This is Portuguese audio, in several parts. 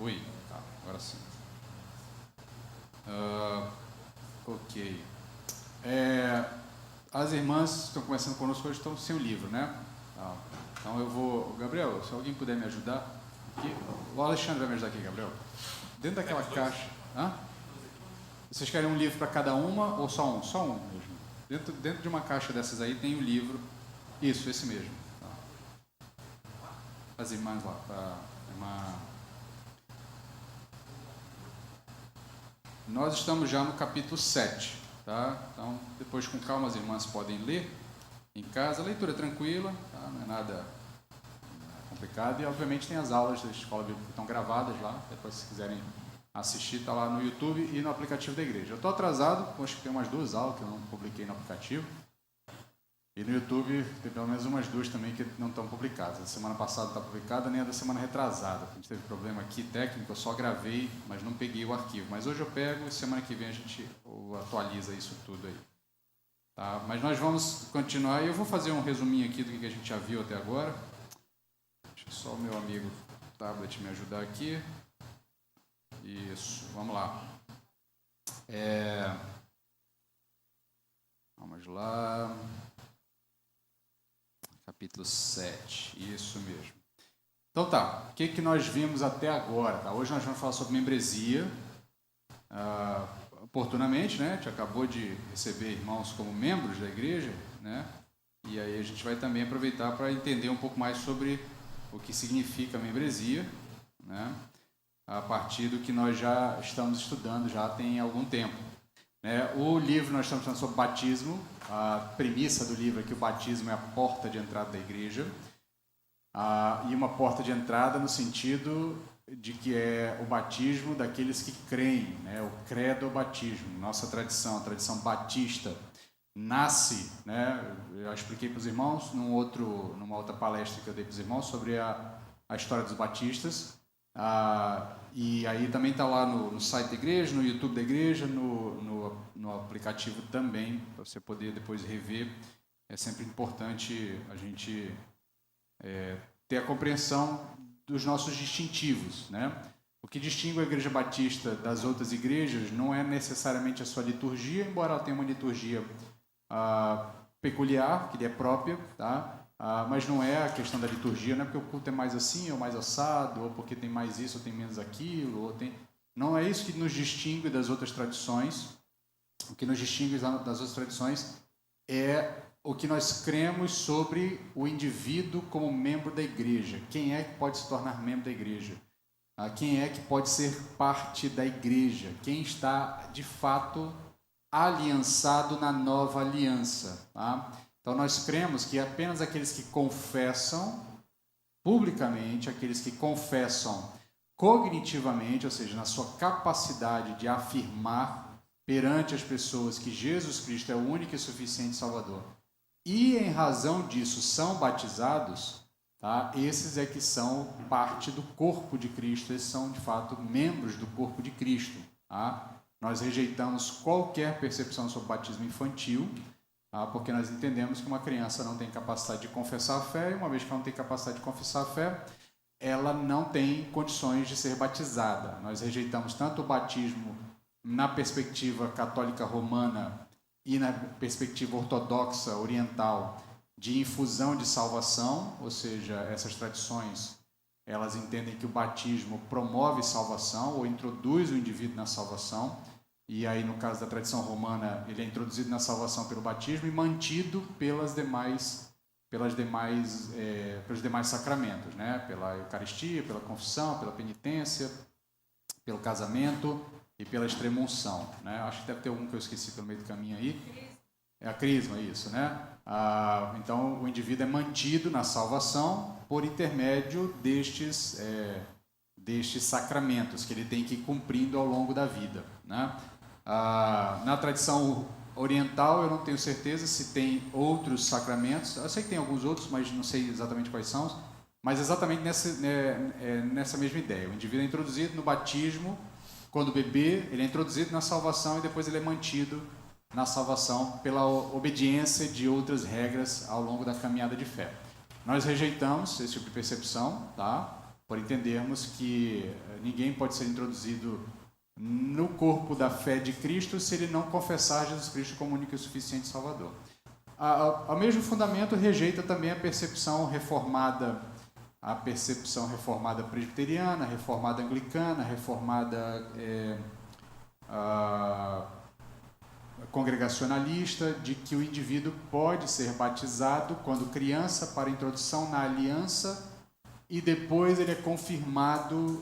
Oi, tá, agora sim. Ok. As irmãs que estão começando conosco hoje estão sem o livro, né? Tá. Então eu vou... Gabriel, se alguém puder me ajudar aqui. O Alexandre vai me ajudar aqui, Gabriel. Dentro daquela caixa... Hã? Vocês querem um livro para cada uma ou só um? Só um mesmo. Dentro de uma caixa dessas aí tem o livro. Isso, esse mesmo. Tá. As irmãs lá, para irmã... Nós estamos já no capítulo 7, tá? Então, depois com calma as irmãs podem ler em casa. A leitura é tranquila, tá? Não é nada complicado. E, obviamente, tem as aulas da Escola Bíblica que estão gravadas lá. Depois, se quiserem assistir, está lá no YouTube e no aplicativo da igreja. Eu estou atrasado, acho que tem umas 2 aulas que eu não publiquei no aplicativo. E no YouTube tem pelo menos umas 2 também que não estão publicadas. A semana passada está publicada, nem a da semana retrasada. A gente teve problema aqui técnico, eu só gravei, mas não peguei o arquivo. Mas hoje eu pego e semana que vem a gente atualiza isso tudo aí. Tá? Mas nós vamos continuar e eu vou fazer um resuminho aqui do que a gente já viu até agora. Deixa só o meu amigo tablet me ajudar aqui. Isso, vamos lá. Vamos lá. Capítulo 7, isso mesmo. Então tá, o que nós vimos até agora? Tá? Hoje nós vamos falar sobre membresia, oportunamente, né? A gente acabou de receber irmãos como membros da igreja, né? E aí a gente vai também aproveitar para entender um pouco mais sobre o que significa membresia, né? A partir do que nós já estamos estudando já tem algum tempo. O livro, nós estamos falando sobre batismo. A premissa do livro é que o batismo é a porta de entrada da igreja. E uma porta de entrada no sentido de que é o batismo daqueles que creem, né? O credo é o batismo. Nossa tradição, a tradição batista, nasce, né? Eu já expliquei para os irmãos numa outra palestra que eu dei para os irmãos sobre a história dos batistas. E aí também está lá no site da igreja, no YouTube da igreja, no aplicativo também, para você poder depois rever. É sempre importante a gente ter a compreensão dos nossos distintivos, né? O que distingue a Igreja Batista das outras igrejas não é necessariamente a sua liturgia, embora ela tenha uma liturgia peculiar, que lhe é própria, tá? Mas não é a questão da liturgia, não é porque o culto é mais assim ou mais assado, ou porque tem mais isso ou tem menos aquilo, ou tem... Não é isso que nos distingue das outras tradições. O que nos distingue das outras tradições é o que nós cremos sobre o indivíduo como membro da igreja. Quem é que pode se tornar membro da igreja? Quem é que pode ser parte da igreja? Quem está, de fato, aliançado na nova aliança, tá? Então, nós cremos que apenas aqueles que confessam publicamente, aqueles que confessam cognitivamente, ou seja, na sua capacidade de afirmar perante as pessoas que Jesus Cristo é o único e suficiente Salvador, e em razão disso são batizados, tá? Esses é que são parte do corpo de Cristo, esses são, de fato, membros do corpo de Cristo. Tá? Nós rejeitamos qualquer percepção sobre batismo infantil, porque nós entendemos que uma criança não tem capacidade de confessar a fé, e uma vez que ela não tem capacidade de confessar a fé, ela não tem condições de ser batizada. Nós rejeitamos tanto o batismo na perspectiva católica romana e na perspectiva ortodoxa oriental de infusão de salvação, ou seja, essas tradições, elas entendem que o batismo promove salvação ou introduz o indivíduo na salvação. E aí, no caso da tradição romana, ele é introduzido na salvação pelo batismo e mantido pelos demais sacramentos, né? Pela Eucaristia, pela confissão, pela penitência, pelo casamento e pela extrema-unção, né? Acho que deve ter algum que eu esqueci pelo meio do caminho aí. É a crisma, isso, né? Então, o indivíduo é mantido na salvação por intermédio destes sacramentos que ele tem que ir cumprindo ao longo da vida, né? Na tradição oriental, eu não tenho certeza se tem outros sacramentos. Eu sei que tem alguns outros, mas não sei exatamente quais são. Mas exatamente nessa mesma ideia. O indivíduo é introduzido no batismo, quando bebê, ele é introduzido na salvação e depois ele é mantido na salvação pela obediência de outras regras ao longo da caminhada de fé. Nós rejeitamos esse tipo de percepção, tá? por entendermos que ninguém pode ser introduzido no corpo da fé de Cristo se ele não confessar Jesus Cristo como único e suficiente Salvador. O mesmo fundamento rejeita também a percepção reformada presbiteriana, reformada anglicana, reformada congregacionalista, de que o indivíduo pode ser batizado quando criança para introdução na aliança e depois ele é confirmado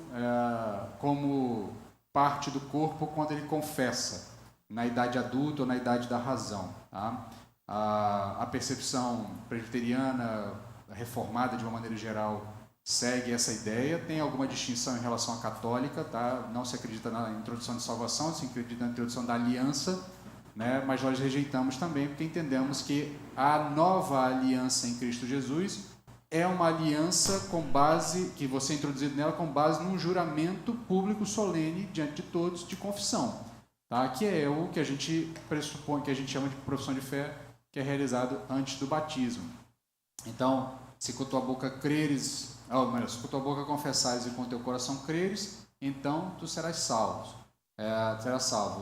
como parte do corpo quando ele confessa, na idade adulta ou na idade da razão. Tá? A percepção presbiteriana, reformada de uma maneira geral, segue essa ideia, tem alguma distinção em relação à católica, tá? Não se acredita na introdução de salvação, se acredita na introdução da aliança, né? Mas nós rejeitamos também porque entendemos que a nova aliança em Cristo Jesus é uma aliança com base, que você é introduzido nela com base num juramento público solene diante de todos de confissão, tá? Que é o que a gente pressupõe, que a gente chama de profissão de fé, que é realizado antes do batismo. Então, se com tua boca creres, se com tua boca confessares e com teu coração creres, então tu serás salvo. Serás salvo.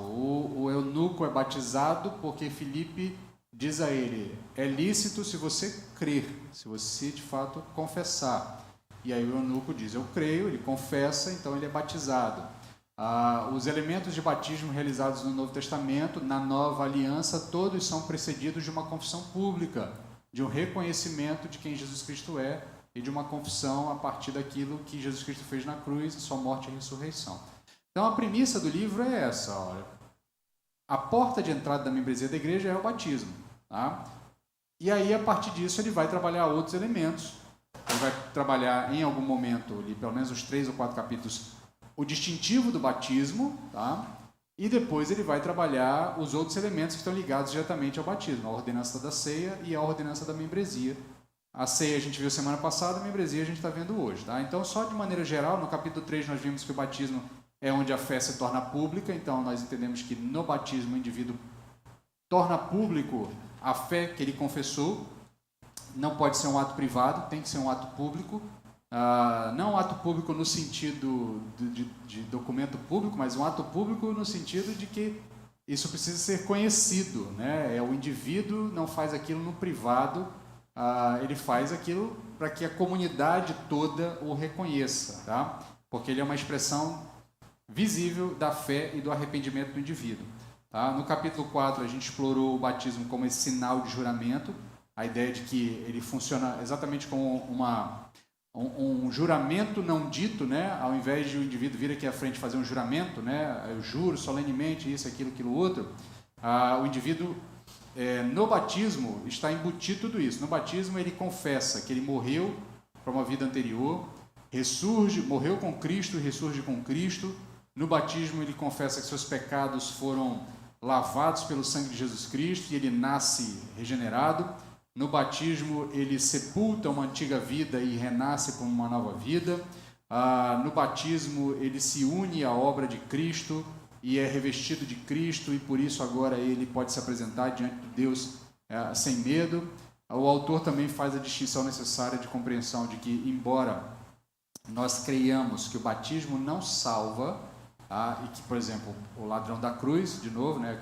O eunuco é batizado porque Filipe diz a ele, é lícito se você crer, se você de fato confessar. E aí o eunuco diz, eu creio, ele confessa, então ele é batizado. Os elementos de batismo realizados no Novo Testamento, na Nova Aliança, todos são precedidos de uma confissão pública, de um reconhecimento de quem Jesus Cristo é e de uma confissão a partir daquilo que Jesus Cristo fez na cruz, sua morte e ressurreição. Então a premissa do livro é essa, olha, a porta de entrada da membresia da igreja é o batismo, tá? E aí a partir disso ele vai trabalhar outros elementos, ele vai trabalhar em algum momento, ali, pelo menos os 3 ou 4 capítulos, o distintivo do batismo, tá? E depois ele vai trabalhar os outros elementos que estão ligados diretamente ao batismo, a ordenança da ceia e a ordenança da membresia. A ceia a gente viu semana passada, a membresia a gente está vendo hoje. Tá? Então, só de maneira geral, no capítulo 3 nós vimos que o batismo é onde a fé se torna pública, então nós entendemos que no batismo o indivíduo torna público a fé que ele confessou, não pode ser um ato privado, tem que ser um ato público. Não um ato público no sentido de documento público, mas um ato público no sentido de que isso precisa ser conhecido, né? O indivíduo não faz aquilo no privado, ele faz aquilo para que a comunidade toda o reconheça, tá? Porque ele é uma expressão visível da fé e do arrependimento do indivíduo. Tá? No capítulo 4 a gente explorou o batismo como esse sinal de juramento, a ideia de que ele funciona exatamente como um juramento não dito, né? Ao invés de o indivíduo vir aqui à frente fazer um juramento, né? Eu juro solenemente isso, aquilo, outro, o indivíduo, no batismo, está embutido tudo isso. No batismo ele confessa que ele morreu para uma vida anterior, morreu com Cristo e ressurge com Cristo. No batismo ele confessa que seus pecados foram lavados pelo sangue de Jesus Cristo e ele nasce regenerado. No batismo, ele sepulta uma antiga vida e renasce com uma nova vida. No batismo, ele se une à obra de Cristo e é revestido de Cristo e por isso agora ele pode se apresentar diante de Deus sem medo. O autor também faz a distinção necessária de compreensão de que, embora nós creiamos que o batismo não salva, e que, por exemplo, o ladrão da cruz, de novo, né,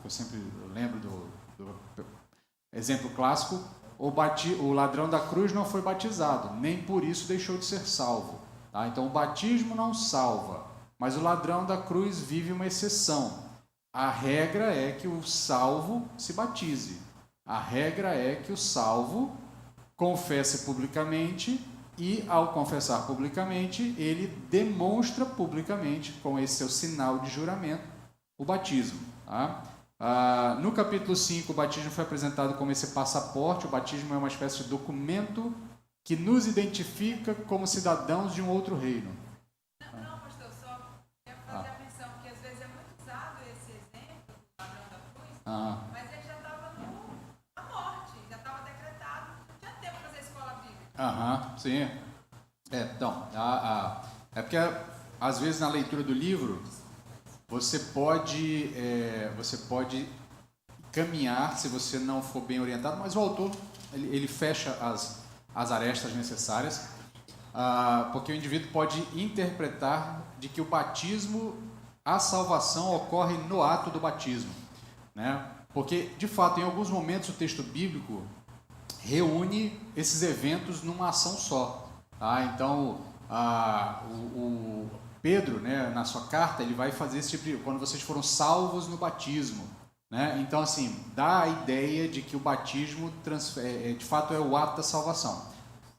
eu sempre lembro do exemplo clássico, o ladrão da cruz não foi batizado, nem por isso deixou de ser salvo. Tá? Então, o batismo não salva, mas o ladrão da cruz vive uma exceção. A regra é que o salvo se batize. A regra é que o salvo confesse publicamente e, ao confessar publicamente, ele demonstra publicamente, com esse seu sinal de juramento, o batismo. Tá? No capítulo 5, o batismo foi apresentado como esse passaporte. O batismo é uma espécie de documento que nos identifica como cidadãos de um outro reino. Não, pastor, só quero fazer a menção que às vezes é muito usado esse exemplo do ladrão da cruz, mas ele já estava na morte, já estava decretado, não tinha tempo para fazer escola bíblica. Sim. Então, é porque às vezes na leitura do livro você pode caminhar se você não for bem orientado, mas o autor ele fecha as arestas necessárias. porque o indivíduo pode interpretar de que o batismo, a salvação ocorre no ato do batismo, né? Porque, de fato, em alguns momentos o texto bíblico reúne esses eventos numa ação só. Tá? Então, o Pedro, né, na sua carta, ele vai fazer esse tipo de... Quando vocês foram salvos no batismo. Né? Então, assim, dá a ideia de que o batismo, de fato, é o ato da salvação.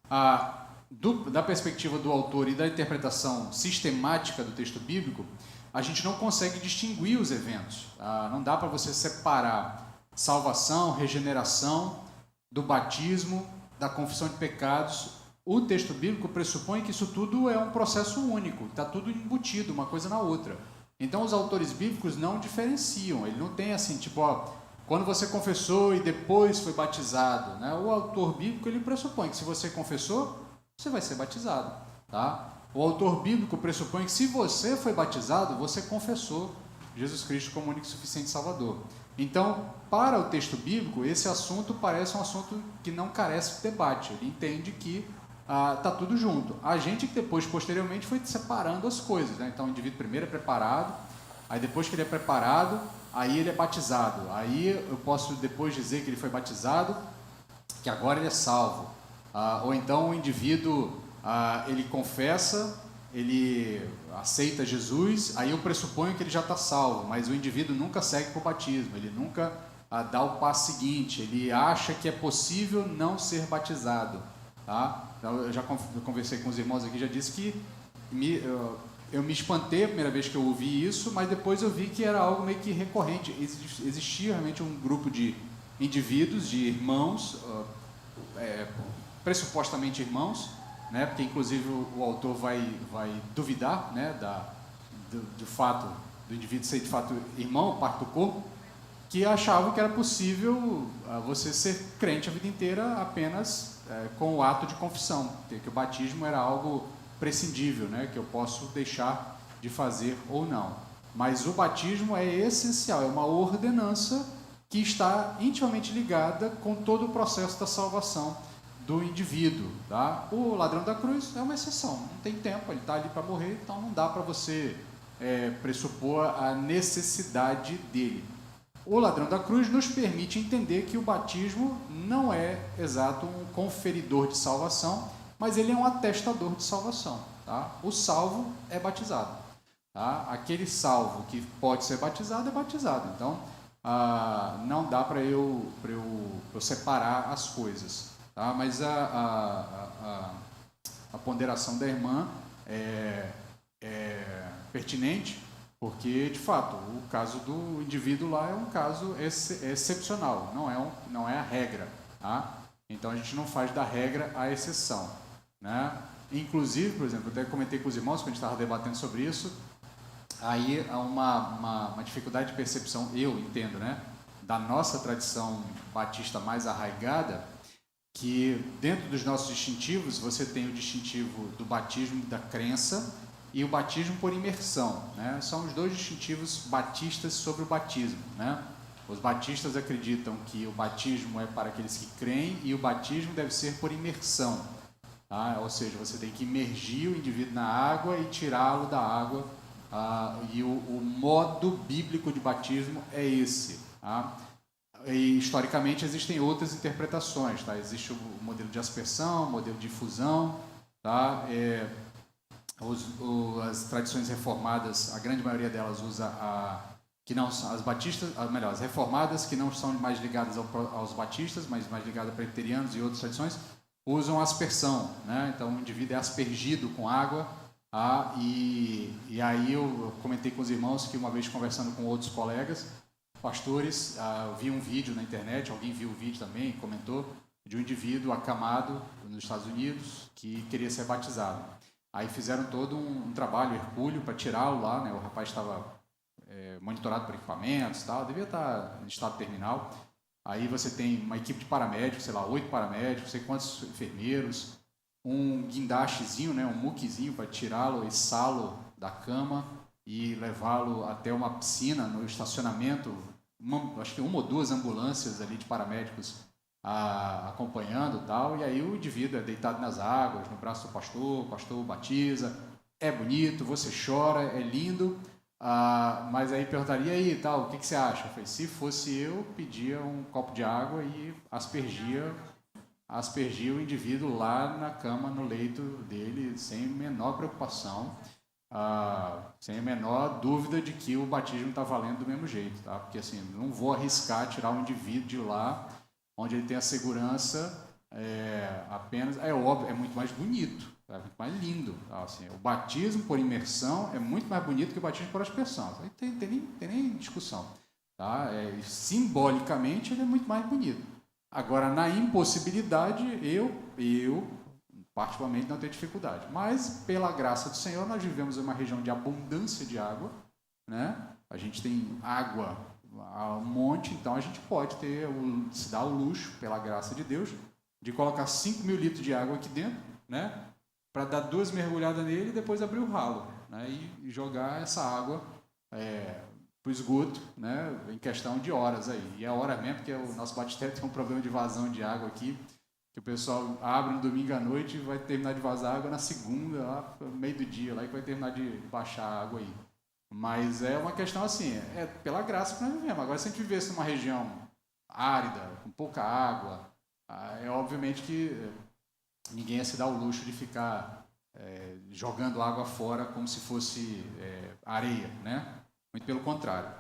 Da perspectiva do autor e da interpretação sistemática do texto bíblico, a gente não consegue distinguir os eventos. Não dá para você separar salvação, regeneração, do batismo, da confissão de pecados. O texto bíblico pressupõe que isso tudo é um processo único, está tudo embutido, uma coisa na outra. Então, os autores bíblicos não diferenciam, ele não tem assim, tipo, quando você confessou e depois foi batizado, né? O autor bíblico, ele pressupõe que se você confessou, você vai ser batizado, tá? O autor bíblico pressupõe que se você foi batizado, você confessou Jesus Cristo como único e suficiente Salvador. Então, para o texto bíblico, esse assunto parece um assunto que não carece de debate. Ele entende que está tudo junto. A gente que depois, posteriormente, foi separando as coisas. Né? Então, o indivíduo primeiro é preparado, aí depois que ele é preparado, aí ele é batizado. Aí eu posso depois dizer que ele foi batizado, que agora ele é salvo. Ou então o indivíduo, ele confessa, ele aceita Jesus, aí eu pressuponho que ele já está salvo, mas o indivíduo nunca segue para o batismo, ele nunca dá o passo seguinte, ele acha que é possível não ser batizado. Tá? Então, eu já conversei com os irmãos aqui, já disse que eu me espantei a primeira vez que eu ouvi isso, mas depois eu vi que era algo meio que recorrente. Existia realmente um grupo de indivíduos, de irmãos, pressupostamente irmãos, né? Porque inclusive o autor vai duvidar, né, do fato do indivíduo ser de fato irmão, parte do corpo, que achavam que era possível você ser crente a vida inteira apenas com o ato de confissão, que o batismo era algo prescindível, né, que eu posso deixar de fazer ou não. Mas o batismo é essencial, é uma ordenança que está intimamente ligada com todo o processo da salvação do indivíduo. Tá? O ladrão da cruz é uma exceção, não tem tempo, ele está ali para morrer, então não dá para você pressupor a necessidade dele. O ladrão da cruz nos permite entender que o batismo não é exato um conferidor de salvação, mas ele é um atestador de salvação. Tá? O salvo é batizado. Tá? Aquele salvo que pode ser batizado é batizado. Então, não dá para eu separar as coisas. Tá? Mas a ponderação da irmã é pertinente, porque, de fato, o caso do indivíduo lá é um caso excepcional, não é a regra. Tá? Então, a gente não faz da regra a exceção. Né? Inclusive, por exemplo, eu até comentei com os irmãos, quando a gente estava debatendo sobre isso, aí há uma dificuldade de percepção, eu entendo, né, da nossa tradição batista mais arraigada, que dentro dos nossos distintivos, você tem o distintivo do batismo da crença e o batismo por imersão. Né? São os dois distintivos batistas sobre o batismo. Né? Os batistas acreditam que o batismo é para aqueles que creem e o batismo deve ser por imersão. Tá? Ou seja, você tem que imergir o indivíduo na água e tirá-lo da água. E o modo bíblico de batismo é esse. Tá? E, historicamente, existem outras interpretações. Tá? Existe o modelo de aspersão, o modelo de infusão. Tá? As tradições reformadas, a grande maioria delas usa que não são as batistas, melhor, as reformadas, que não são mais ligadas aos batistas, mas mais ligadas a presbiterianos e outras tradições, usam aspersão. Né? Então, o indivíduo é aspergido com água. E aí eu comentei com os irmãos que uma vez conversando com outros colegas, pastores, eu vi um vídeo na internet, alguém viu o vídeo também, comentou, de um indivíduo acamado nos Estados Unidos que queria ser batizado. Aí fizeram todo um trabalho hercúleo para tirá-lo lá, né? O rapaz estava monitorado por equipamentos, tal, devia estar em estado terminal. Aí você tem uma equipe de paramédicos, sei lá, 8 paramédicos, não sei quantos enfermeiros, um guindastezinho, né, um muquezinho para tirá-lo, içá-lo da cama e levá-lo até uma piscina no estacionamento. Acho que uma ou duas ambulâncias ali de paramédicos acompanhando e tal, e aí o indivíduo é deitado nas águas, no braço do pastor, o pastor batiza, é bonito, você chora, é lindo, mas aí perguntaria aí tal, o que você acha? Eu falei, se fosse eu, pedia um copo de água e aspergia o indivíduo lá na cama, no leito dele, sem a menor preocupação, sem a menor dúvida de que o batismo está valendo do mesmo jeito, tá? Porque assim, não vou arriscar tirar um indivíduo de lá onde ele tem a segurança apenas... É óbvio, é muito mais bonito, é muito mais lindo. Tá? Assim, o batismo por imersão é muito mais bonito que o batismo por aspersão. Aí tem nem discussão. Tá? Simbolicamente, ele é muito mais bonito. Agora, na impossibilidade, eu particularmente não tenho dificuldade. Mas, pela graça do Senhor, nós vivemos em uma região de abundância de água, né? A gente tem água a um monte, então a gente pode se dar o luxo, pela graça de Deus, de colocar 5.000 litros de água aqui dentro, né? Para dar 2 mergulhadas nele e depois abrir o ralo, né? E jogar essa água para o esgoto, né? Em questão de horas aí. E é hora mesmo, porque o nosso batistério tem um problema de vazão de água aqui, que o pessoal abre no domingo à noite e vai terminar de vazar água na segunda, lá no meio do dia, lá que vai terminar de baixar a água aí. Mas é uma questão assim, é pela graça que nós vivemos. Agora, se a gente vivesse numa região árida, com pouca água, é obviamente que ninguém ia se dar o luxo de ficar jogando água fora como se fosse areia, né? Muito pelo contrário.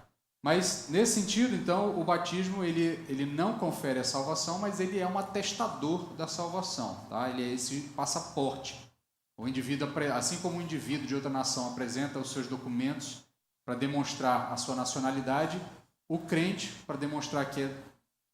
Mas, nesse sentido, então, o batismo ele não confere a salvação, mas ele é um atestador da salvação. Tá? Ele é esse passaporte. O indivíduo, assim como o indivíduo de outra nação apresenta os seus documentos para demonstrar a sua nacionalidade, o crente, para demonstrar que é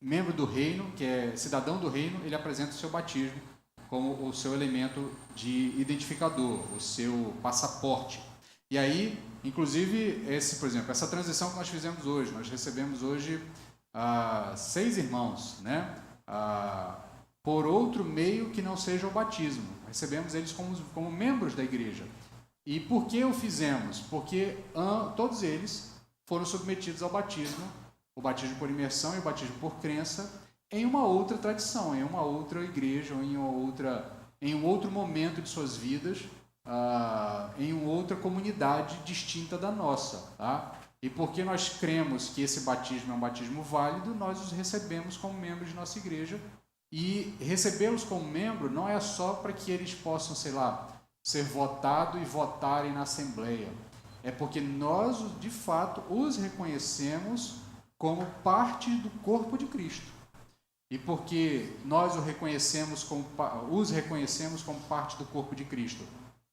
membro do reino, que é cidadão do reino, ele apresenta o seu batismo como o seu elemento de identificador, o seu passaporte. E aí, inclusive, por exemplo, essa transição que nós fizemos hoje, nós recebemos hoje 6 irmãos, né? Por outro meio que não seja o batismo. Recebemos eles como membros da igreja. E por que o fizemos? Porque todos eles foram submetidos ao batismo, o batismo por imersão e o batismo por crença, em uma outra tradição, em uma outra igreja, ou em um outro momento de suas vidas, em uma outra comunidade distinta da nossa. Tá? E porque nós cremos que esse batismo é um batismo válido, nós os recebemos como membros de nossa igreja. E recebê-los como membro não é só para que eles possam, ser votados e votarem na Assembleia. É porque nós, de fato, os reconhecemos como parte do corpo de Cristo. E porque nós os reconhecemos como parte do corpo de Cristo?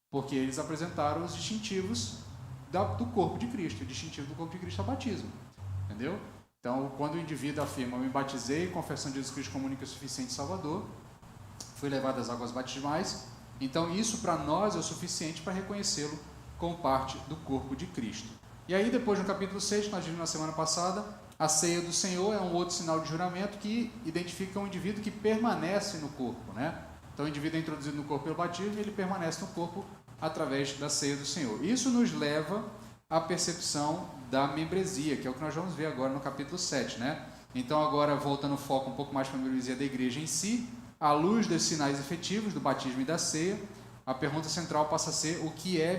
Porque eles apresentaram os distintivos do corpo de Cristo. O distintivo do corpo de Cristo é o batismo. Entendeu? Então, quando o indivíduo afirma, eu me batizei, confessando Jesus Cristo como único e suficiente Salvador, fui levado às águas batismais, então isso para nós é o suficiente para reconhecê-lo como parte do corpo de Cristo. E aí depois no capítulo 6, que nós vimos na semana passada, a ceia do Senhor é um outro sinal de juramento que identifica um indivíduo que permanece no corpo, né? Então o indivíduo é introduzido no corpo pelo batismo e ele permanece no corpo através da ceia do Senhor. Isso nos leva à percepção da membresia, que é o que nós vamos ver agora no capítulo 7, né? Então agora voltando o foco um pouco mais para a membresia da igreja em si, à luz dos sinais efetivos do batismo e da ceia, a pergunta central passa a ser o que é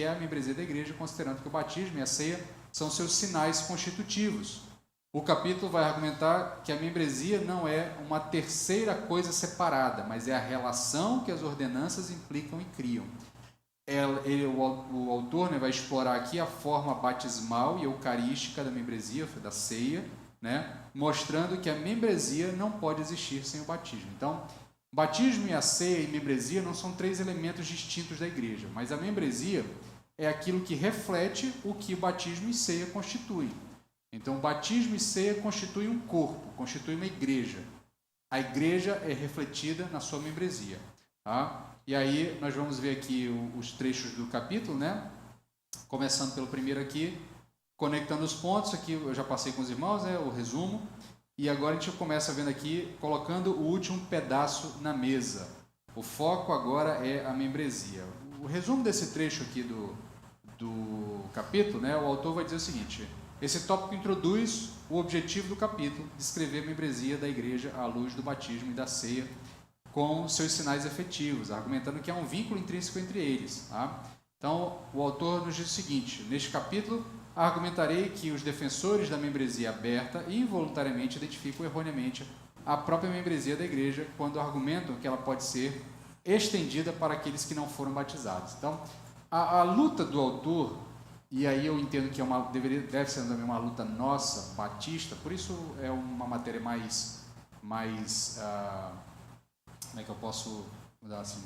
a membresia da igreja, considerando que o batismo e a ceia são seus sinais constitutivos. O capítulo vai argumentar que a membresia não é uma terceira coisa separada, mas é a relação que as ordenanças implicam e criam. O autor vai explorar aqui a forma batismal e eucarística da membresia, da ceia, né? Mostrando que a membresia não pode existir sem o batismo. Então, batismo e a ceia e membresia não são 3 elementos distintos da igreja, mas a membresia é aquilo que reflete o que batismo e ceia constituem. Então, batismo e ceia constituem um corpo, constituem uma igreja. A igreja é refletida na sua membresia. Tá? E aí, nós vamos ver aqui os trechos do capítulo, né? Começando pelo primeiro aqui, conectando os pontos. Aqui eu já passei com os irmãos, né? O resumo. E agora a gente começa vendo aqui, colocando o último pedaço na mesa. O foco agora é a membresia. O resumo desse trecho aqui do capítulo, né? O autor vai dizer o seguinte: esse tópico introduz o objetivo do capítulo, descrever a membresia da igreja à luz do batismo e da ceia, com seus sinais efetivos, argumentando que há um vínculo intrínseco entre eles. Tá? Então, o autor nos diz o seguinte: neste capítulo, argumentarei que os defensores da membresia aberta involuntariamente identificam erroneamente a própria membresia da igreja quando argumentam que ela pode ser estendida para aqueles que não foram batizados. Então, a luta do autor, e aí eu entendo que deve ser também uma luta nossa, batista, por isso é uma matéria mais como é que eu posso mudar assim?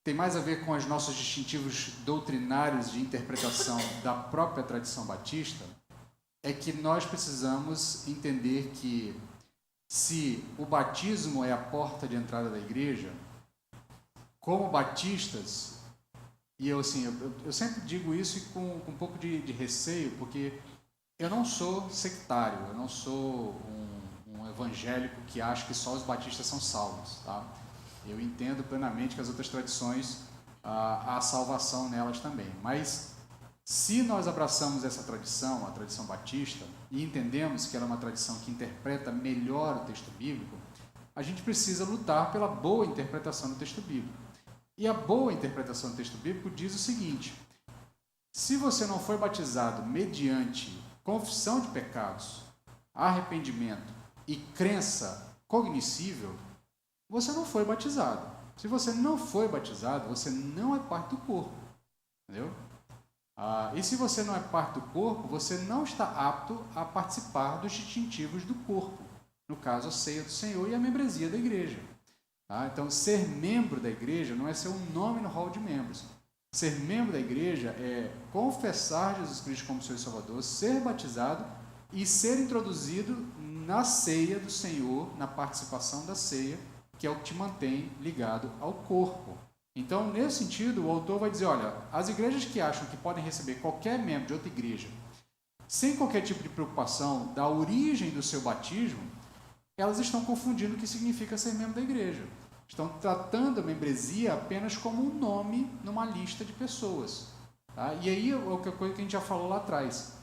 Tem mais a ver com os nossos distintivos doutrinários de interpretação da própria tradição batista, é que nós precisamos entender que se o batismo é a porta de entrada da igreja, como batistas, e eu sempre digo isso com um pouco de receio, porque eu não sou sectário, eu não sou um evangélico que acha que só os batistas são salvos, tá? Eu entendo plenamente que as outras tradições, há salvação nelas também, mas se nós abraçamos essa tradição, a tradição batista, e entendemos que ela é uma tradição que interpreta melhor o texto bíblico, a gente precisa lutar pela boa interpretação do texto bíblico. E a boa interpretação do texto bíblico diz o seguinte: se você não foi batizado mediante confissão de pecados, arrependimento e crença cognoscível, você não foi batizado. Se você não foi batizado, você não é parte do corpo. Entendeu? E se você não é parte do corpo, você não está apto a participar dos distintivos do corpo. No caso, a ceia do Senhor e a membresia da igreja. Então, ser membro da igreja não é ser um nome no hall de membros. Ser membro da igreja é confessar Jesus Cristo como seu Salvador, ser batizado e ser introduzido na ceia do Senhor, na participação da ceia, que é o que te mantém ligado ao corpo. Então, nesse sentido, o autor vai dizer, olha, as igrejas que acham que podem receber qualquer membro de outra igreja, sem qualquer tipo de preocupação da origem do seu batismo, elas estão confundindo o que significa ser membro da igreja. Estão tratando a membresia apenas como um nome numa lista de pessoas. Tá? E aí, é a coisa que a gente já falou lá atrás.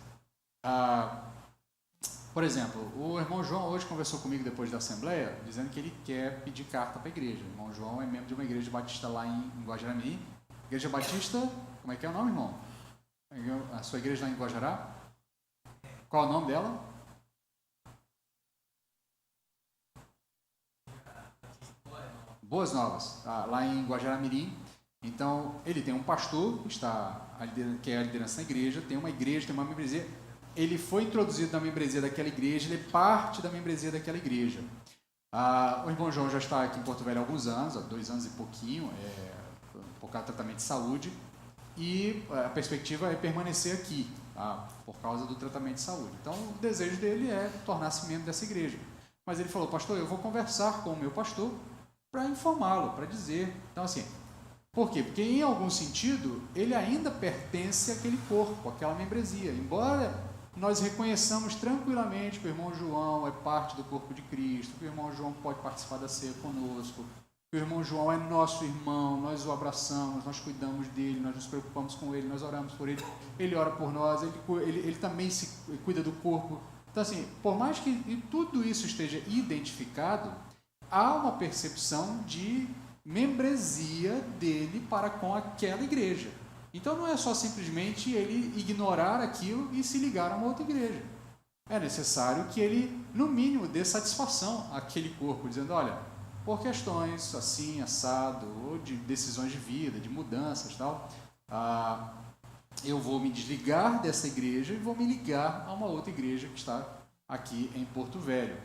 Por exemplo, o irmão João hoje conversou comigo depois da Assembleia, dizendo que ele quer pedir carta para a igreja. O irmão João é membro de uma igreja batista lá em Guajará-Mirim. Igreja Batista, como é que é o nome, irmão? A sua igreja lá em Guajará? Qual é o nome dela? Boas Novas, lá em Guajará-Mirim. Então, ele tem um pastor, que é a liderança da igreja, tem uma igreja, tem uma membresia. Ele foi introduzido na membresia daquela igreja, ele é parte da membresia daquela igreja. O irmão João já está aqui em Porto Velho há alguns anos, há 2 anos e pouquinho, por causa do tratamento de saúde, e a perspectiva é permanecer aqui, por causa do tratamento de saúde. Então, o desejo dele é tornar-se membro dessa igreja. Mas ele falou, pastor, eu vou conversar com o meu pastor para informá-lo, para dizer. Então, assim, por quê? Porque, em algum sentido, ele ainda pertence àquele corpo, àquela membresia. Embora nós reconheçamos tranquilamente que o irmão João é parte do corpo de Cristo, que o irmão João pode participar da ceia conosco, que o irmão João é nosso irmão, nós o abraçamos, nós cuidamos dele, nós nos preocupamos com ele, nós oramos por ele, ele ora por nós, ele também cuida do corpo. Então, assim, por mais que tudo isso esteja identificado, há uma percepção de membresia dele para com aquela igreja. Então não é só simplesmente ele ignorar aquilo e se ligar a uma outra igreja. É necessário que ele, no mínimo, dê satisfação àquele corpo, dizendo, olha, por questões assim, assado, ou de decisões de vida, de mudanças e tal, eu vou me desligar dessa igreja e vou me ligar a uma outra igreja que está aqui em Porto Velho.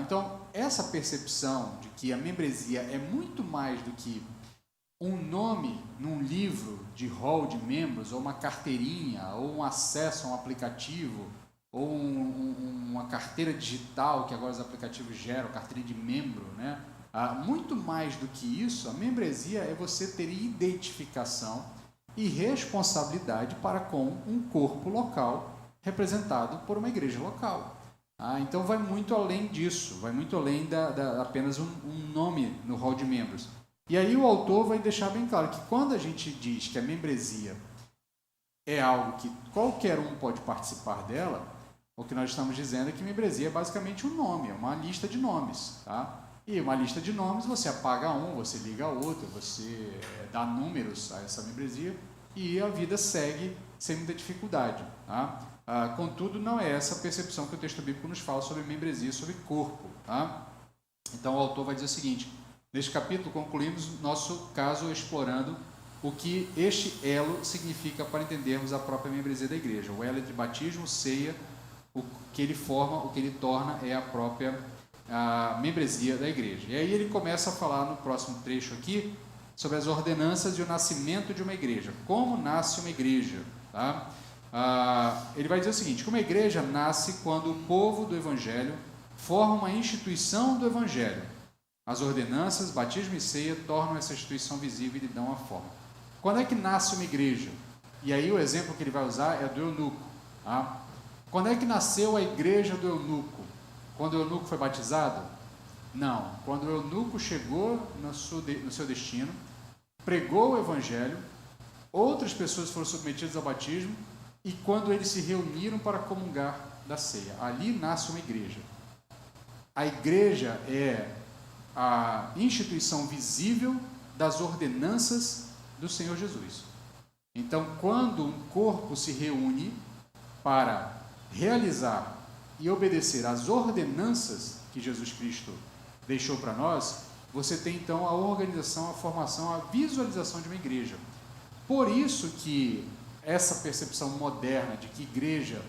Então, essa percepção de que a membresia é muito mais do que um nome num livro de hall de membros, ou uma carteirinha, ou um acesso a um aplicativo, ou uma carteira digital que agora os aplicativos geram, carteira de membro, né? Muito mais do que isso, a membresia é você ter identificação e responsabilidade para com um corpo local representado por uma igreja local. Então vai muito além disso, vai muito além da apenas um nome no hall de membros. E aí o autor vai deixar bem claro que quando a gente diz que a membresia é algo que qualquer um pode participar dela, o que nós estamos dizendo é que membresia é basicamente um nome, é uma lista de nomes, tá? E uma lista de nomes, você apaga um, você liga a outro, você dá números a essa membresia e a vida segue sem muita dificuldade, tá? Contudo, não é essa a percepção que o texto bíblico nos fala sobre membresia, sobre corpo, tá? Então o autor vai dizer o seguinte: neste capítulo concluímos nosso caso explorando o que este elo significa para entendermos a própria membresia da igreja. O elo entre batismo, ceia, o que ele forma, o que ele torna é a própria membresia da igreja. E aí ele começa a falar no próximo trecho aqui sobre as ordenanças e o nascimento de uma igreja. Como nasce uma igreja? Tá? Ele vai dizer o seguinte: que uma igreja nasce quando o povo do evangelho forma uma instituição do evangelho. As ordenanças, batismo e ceia tornam essa instituição visível e lhe dão a forma. Quando é que nasce uma igreja? E aí o exemplo que ele vai usar é do eunuco. Tá? Quando é que nasceu a igreja do eunuco? Quando o eunuco foi batizado? Não. Quando o eunuco chegou no seu destino, pregou o evangelho, outras pessoas foram submetidas ao batismo e quando eles se reuniram para comungar da ceia. Ali nasce uma igreja. A igreja é a instituição visível das ordenanças do Senhor Jesus. Então, quando um corpo se reúne para realizar e obedecer às ordenanças que Jesus Cristo deixou para nós, você tem então a organização, a formação, a visualização de uma igreja. Por isso que essa percepção moderna de que igreja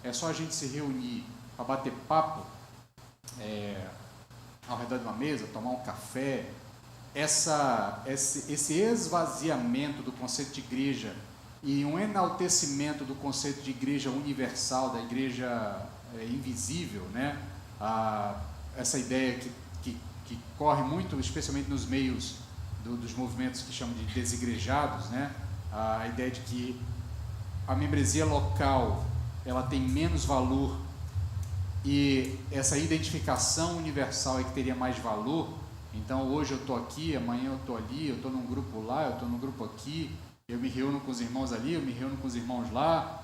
é só a gente se reunir para bater papo ao redor de uma mesa, tomar um café, esse esvaziamento do conceito de igreja e um enaltecimento do conceito de igreja universal, da igreja invisível, né? Essa ideia que corre muito, especialmente nos meios dos movimentos que chamam de desigrejados, né? A ideia de que a membresia local ela tem menos valor e essa identificação universal é que teria mais valor. Então hoje eu estou aqui, amanhã eu estou ali, eu estou num grupo lá, eu estou num grupo aqui, eu me reúno com os irmãos ali, eu me reúno com os irmãos lá,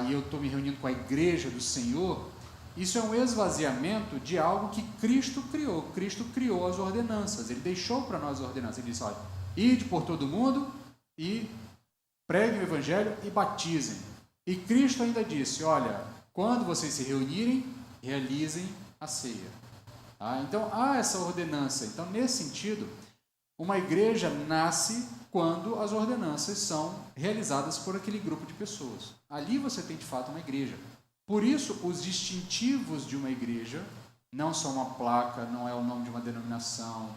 e eu estou me reunindo com a igreja do Senhor. Isso é um esvaziamento de algo que Cristo criou. Cristo criou as ordenanças, Ele deixou para nós as ordenanças. Ele disse: olha, ide por todo mundo e preguem o evangelho e batizem. E Cristo ainda disse: olha, quando vocês se reunirem, realizem a ceia. Então há essa ordenança. Então, nesse sentido, uma igreja nasce quando as ordenanças são realizadas por aquele grupo de pessoas. Ali você tem de fato uma igreja. Por isso, os distintivos de uma igreja não são uma placa, não é o nome de uma denominação,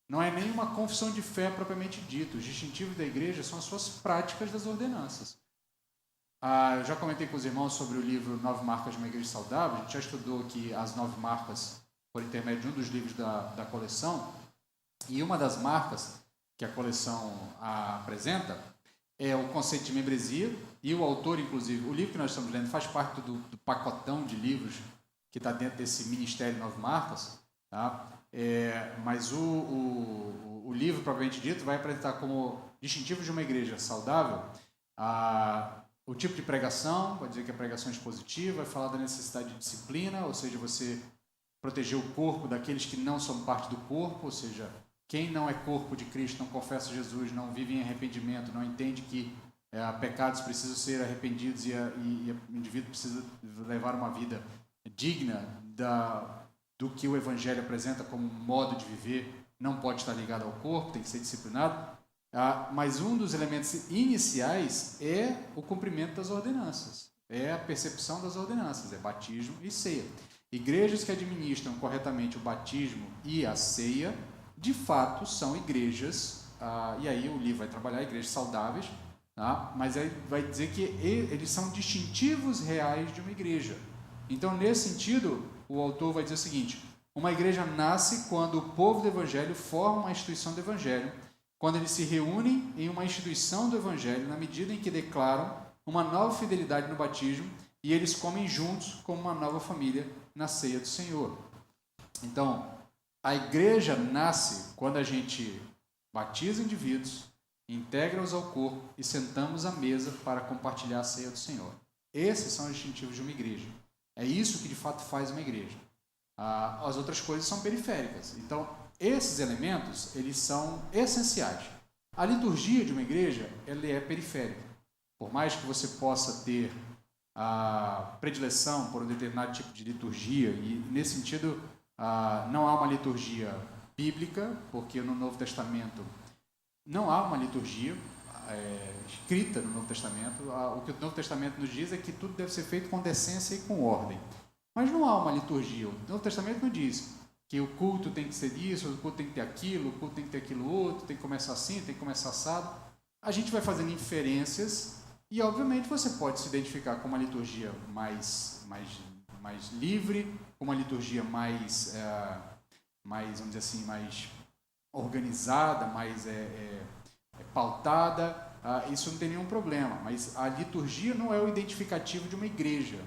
não é nem uma confissão de fé propriamente dita. Os distintivos da igreja são as suas práticas das ordenanças. Eu já comentei com os irmãos sobre o livro 9 Marcas de uma Igreja Saudável. A gente já estudou aqui as 9 marcas por intermédio de um dos livros da coleção. E uma das marcas que a coleção apresenta é o conceito de membresia. E o autor, inclusive, o livro que nós estamos lendo faz parte do pacotão de livros que está dentro desse Ministério 9 Marcas. Tá? Mas o livro, propriamente dito, vai apresentar como distintivo de uma igreja saudável o tipo de pregação. Vai dizer que a pregação é expositiva, vai falar da necessidade de disciplina, ou seja, você proteger o corpo daqueles que não são parte do corpo, ou seja, quem não é corpo de Cristo, não confessa Jesus, não vive em arrependimento, não entende que pecados precisam ser arrependidos e o indivíduo precisa levar uma vida digna do que o Evangelho apresenta como modo de viver, não pode estar ligado ao corpo, tem que ser disciplinado. Mas um dos elementos iniciais é o cumprimento das ordenanças, é a percepção das ordenanças, é batismo e ceia. Igrejas que administram corretamente o batismo e a ceia, de fato, são igrejas, e aí o livro vai trabalhar igrejas saudáveis, tá? Mas aí vai dizer que eles são distintivos reais de uma igreja. Então, nesse sentido, o autor vai dizer o seguinte: uma igreja nasce quando o povo do Evangelho forma uma instituição do Evangelho, quando eles se reúnem em uma instituição do Evangelho, na medida em que declaram uma nova fidelidade no batismo e eles comem juntos como uma nova família na ceia do Senhor. Então, a igreja nasce quando a gente batiza indivíduos, integra-os ao corpo e sentamos à mesa para compartilhar a ceia do Senhor. Esses são os distintivos de uma igreja. É isso que de fato faz uma igreja. As outras coisas são periféricas. Então, esses elementos, eles são essenciais. A liturgia de uma igreja, ela é periférica. Por mais que você possa ter a predileção por um determinado tipo de liturgia, e nesse sentido não há uma liturgia bíblica, porque no Novo Testamento não há uma liturgia escrita no Novo Testamento. O que o Novo Testamento nos diz é que tudo deve ser feito com decência e com ordem. Mas não há uma liturgia. O Novo Testamento não diz que o culto tem que ser isso, o culto tem que ter aquilo, o culto tem que ter aquilo outro, tem que começar assim, tem que começar assado. A gente vai fazendo inferências e, obviamente, você pode se identificar com uma liturgia mais livre, com uma liturgia mais, vamos dizer assim, mais organizada, mais pautada. Isso não tem nenhum problema, mas a liturgia não é o identificativo de uma igreja,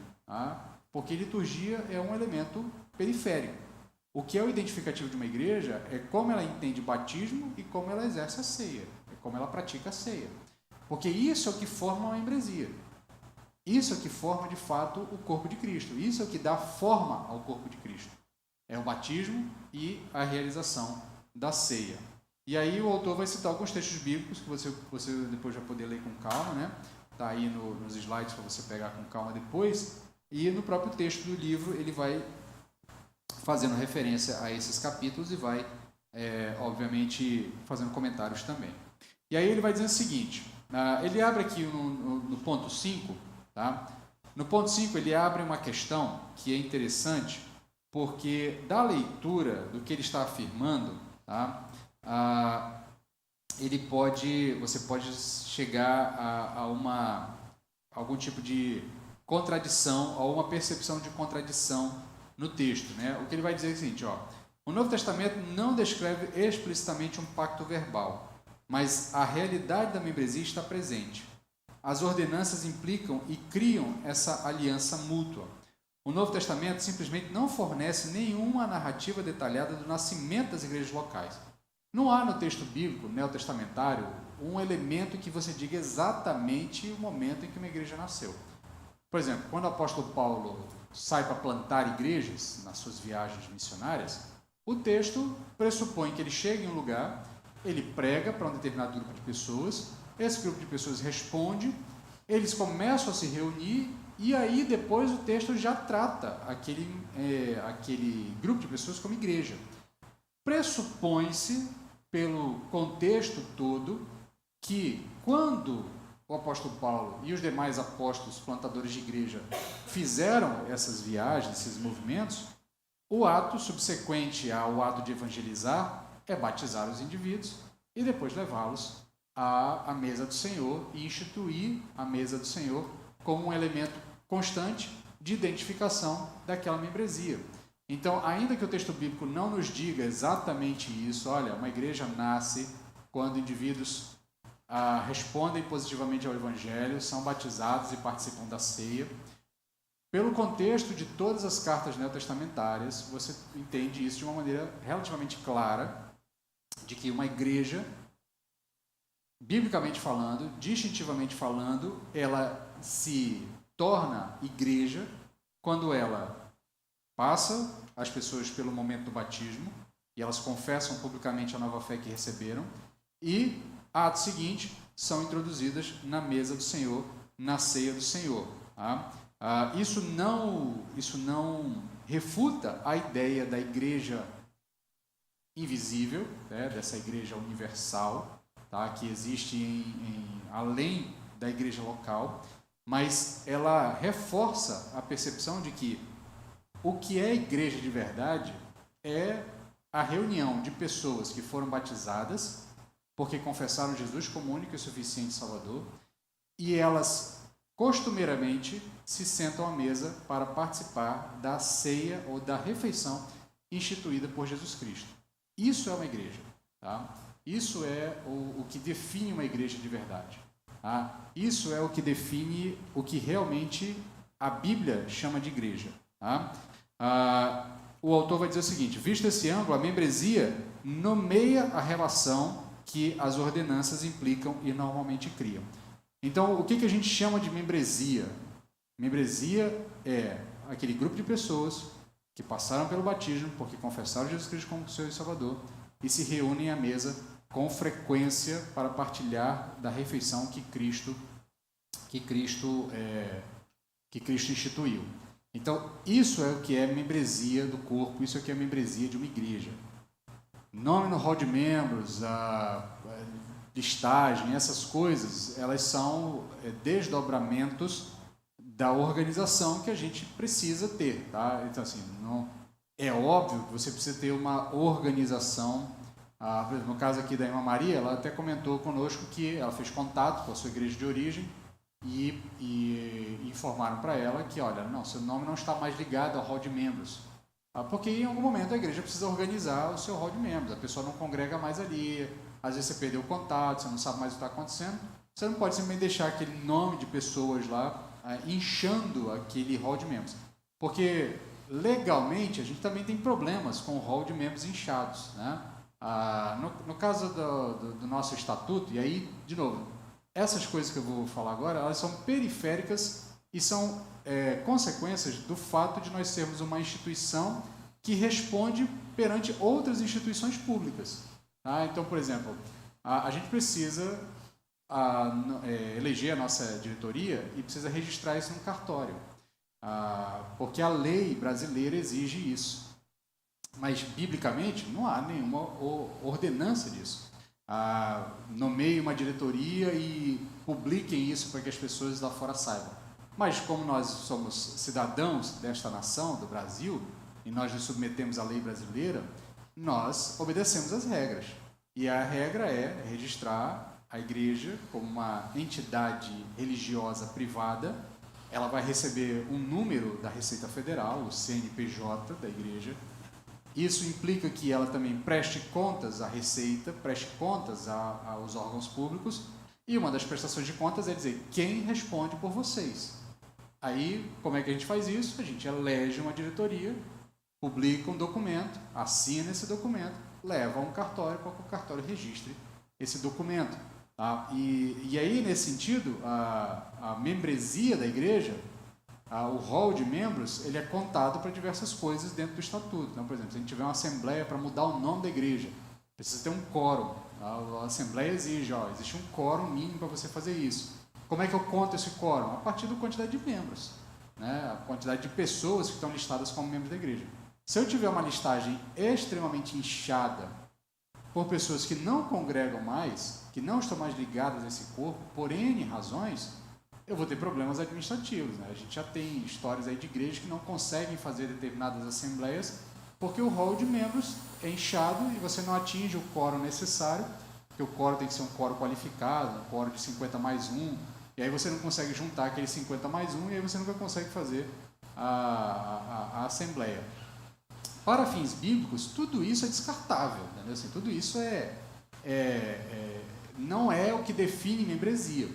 porque liturgia é um elemento periférico. O que é o identificativo de uma igreja é como ela entende batismo e como ela exerce a ceia, é como ela pratica a ceia. Porque isso é o que forma uma membresia. Isso é o que forma, de fato, o corpo de Cristo. Isso é o que dá forma ao corpo de Cristo. É o batismo e a realização da ceia. E aí o autor vai citar alguns textos bíblicos que você depois vai poder ler com calma, né? Está aí nos slides para você pegar com calma depois. E no próprio texto do livro ele vai fazendo referência a esses capítulos e vai, obviamente, fazendo comentários também. E aí ele vai dizendo o seguinte, ele abre aqui no ponto 5, tá? No ponto 5 ele abre uma questão que é interessante, porque da leitura do que ele está afirmando, tá? Você pode chegar a algum tipo de contradição, a uma percepção de contradição no texto, né? O que ele vai dizer é o seguinte, o Novo Testamento não descreve explicitamente um pacto verbal, mas a realidade da membresia está presente. As ordenanças implicam e criam essa aliança mútua. O Novo Testamento simplesmente não fornece nenhuma narrativa detalhada do nascimento das igrejas locais. Não há no texto bíblico neotestamentário um elemento que você diga exatamente o momento em que uma igreja nasceu. Por exemplo, quando o apóstolo Paulo sai para plantar igrejas nas suas viagens missionárias, o texto pressupõe que ele chega em um lugar, ele prega para um determinado grupo de pessoas, esse grupo de pessoas responde, eles começam a se reunir e aí depois o texto já trata aquele grupo de pessoas como igreja. Pressupõe-se, pelo contexto todo, que quando o apóstolo Paulo e os demais apóstolos plantadores de igreja fizeram essas viagens, esses movimentos, o ato subsequente ao ato de evangelizar é batizar os indivíduos e depois levá-los à mesa do Senhor e instituir a mesa do Senhor como um elemento constante de identificação daquela membresia. Então, ainda que o texto bíblico não nos diga exatamente isso, olha, uma igreja nasce quando indivíduos respondem positivamente ao Evangelho, são batizados e participam da ceia. Pelo contexto de todas as cartas neotestamentárias, você entende isso de uma maneira relativamente clara, de que uma igreja, biblicamente falando, distintivamente falando, ela se torna igreja quando ela passa as pessoas pelo momento do batismo e elas confessam publicamente a nova fé que receberam e, ato seguinte, são introduzidas na mesa do Senhor, na ceia do Senhor. Tá? Isso não refuta a ideia da igreja invisível, né, dessa igreja universal, tá, que existe além da igreja local, mas ela reforça a percepção de que o que é igreja de verdade é a reunião de pessoas que foram batizadas porque confessaram Jesus como único e suficiente Salvador e elas costumeiramente se sentam à mesa para participar da ceia ou da refeição instituída por Jesus Cristo. Isso é uma igreja. Tá? Isso é o que define uma igreja de verdade. Tá? Isso é o que define o que realmente a Bíblia chama de igreja. Tá? O autor vai dizer o seguinte: visto esse ângulo, a membresia nomeia a relação que as ordenanças implicam e normalmente criam. Então, o que a gente chama de membresia? Membresia é aquele grupo de pessoas que passaram pelo batismo porque confessaram Jesus Cristo como Senhor e Salvador e se reúnem à mesa com frequência para partilhar da refeição que Cristo instituiu. Então, isso é o que é membresia do corpo, isso é o que é membresia de uma igreja. Nome no hall de membros, a listagem, essas coisas, elas são desdobramentos da organização que a gente precisa ter, tá? Então, assim, não, é óbvio que você precisa ter uma organização. Por exemplo, no caso aqui da irmã Maria, ela até comentou conosco que ela fez contato com a sua igreja de origem e informaram para ela que, olha, não, seu nome não está mais ligado ao hall de membros, porque em algum momento a igreja precisa organizar o seu hall de membros, a pessoa não congrega mais ali, às vezes você perdeu o contato, você não sabe mais o que está acontecendo, você não pode simplesmente deixar aquele nome de pessoas lá inchando aquele hall de membros, porque legalmente a gente também tem problemas com o hall de membros inchados, né? No caso do nosso estatuto, e aí, de novo, essas coisas que eu vou falar agora, elas são periféricas e são consequências do fato de nós sermos uma instituição que responde perante outras instituições públicas. Tá? Então, por exemplo, a gente precisa eleger a nossa diretoria e precisa registrar isso no cartório, porque a lei brasileira exige isso. Mas, biblicamente, não há nenhuma ordenança disso. Nomeie uma diretoria e publiquem isso para que as pessoas lá fora saibam. Mas, como nós somos cidadãos desta nação, do Brasil, e nós nos submetemos à lei brasileira, nós obedecemos as regras. E a regra é registrar a igreja como uma entidade religiosa privada. Ela vai receber um número da Receita Federal, o CNPJ da igreja. Isso implica que ela também preste contas à Receita, preste contas aos órgãos públicos, e uma das prestações de contas é dizer quem responde por vocês. Aí, como é que a gente faz isso? A gente elege uma diretoria, publica um documento, assina esse documento, leva a um cartório para que o cartório registre esse documento. Tá? E aí, nesse sentido, a membresia da igreja, o rol de membros, ele é contado para diversas coisas dentro do estatuto. Então, por exemplo, se a gente tiver uma assembleia para mudar o nome da igreja, precisa ter um quórum. A assembleia exige, existe um quórum mínimo para você fazer isso. Como é que eu conto esse quórum? A partir da quantidade de membros, né? A quantidade de pessoas que estão listadas como membros da igreja. Se eu tiver uma listagem extremamente inchada por pessoas que não congregam mais, que não estão mais ligadas a esse corpo, por N razões, eu vou ter problemas administrativos. Né? A gente já tem histórias aí de igrejas que não conseguem fazer determinadas assembleias porque o rol de membros é inchado e você não atinge o quórum necessário, porque o quórum tem que ser um quórum qualificado, um quórum de 50 mais 1, e aí você não consegue juntar aqueles 50 mais 1 e aí você nunca consegue fazer a assembleia. Para fins bíblicos, tudo isso é descartável. Entendeu? Assim, tudo isso não é o que define membresia.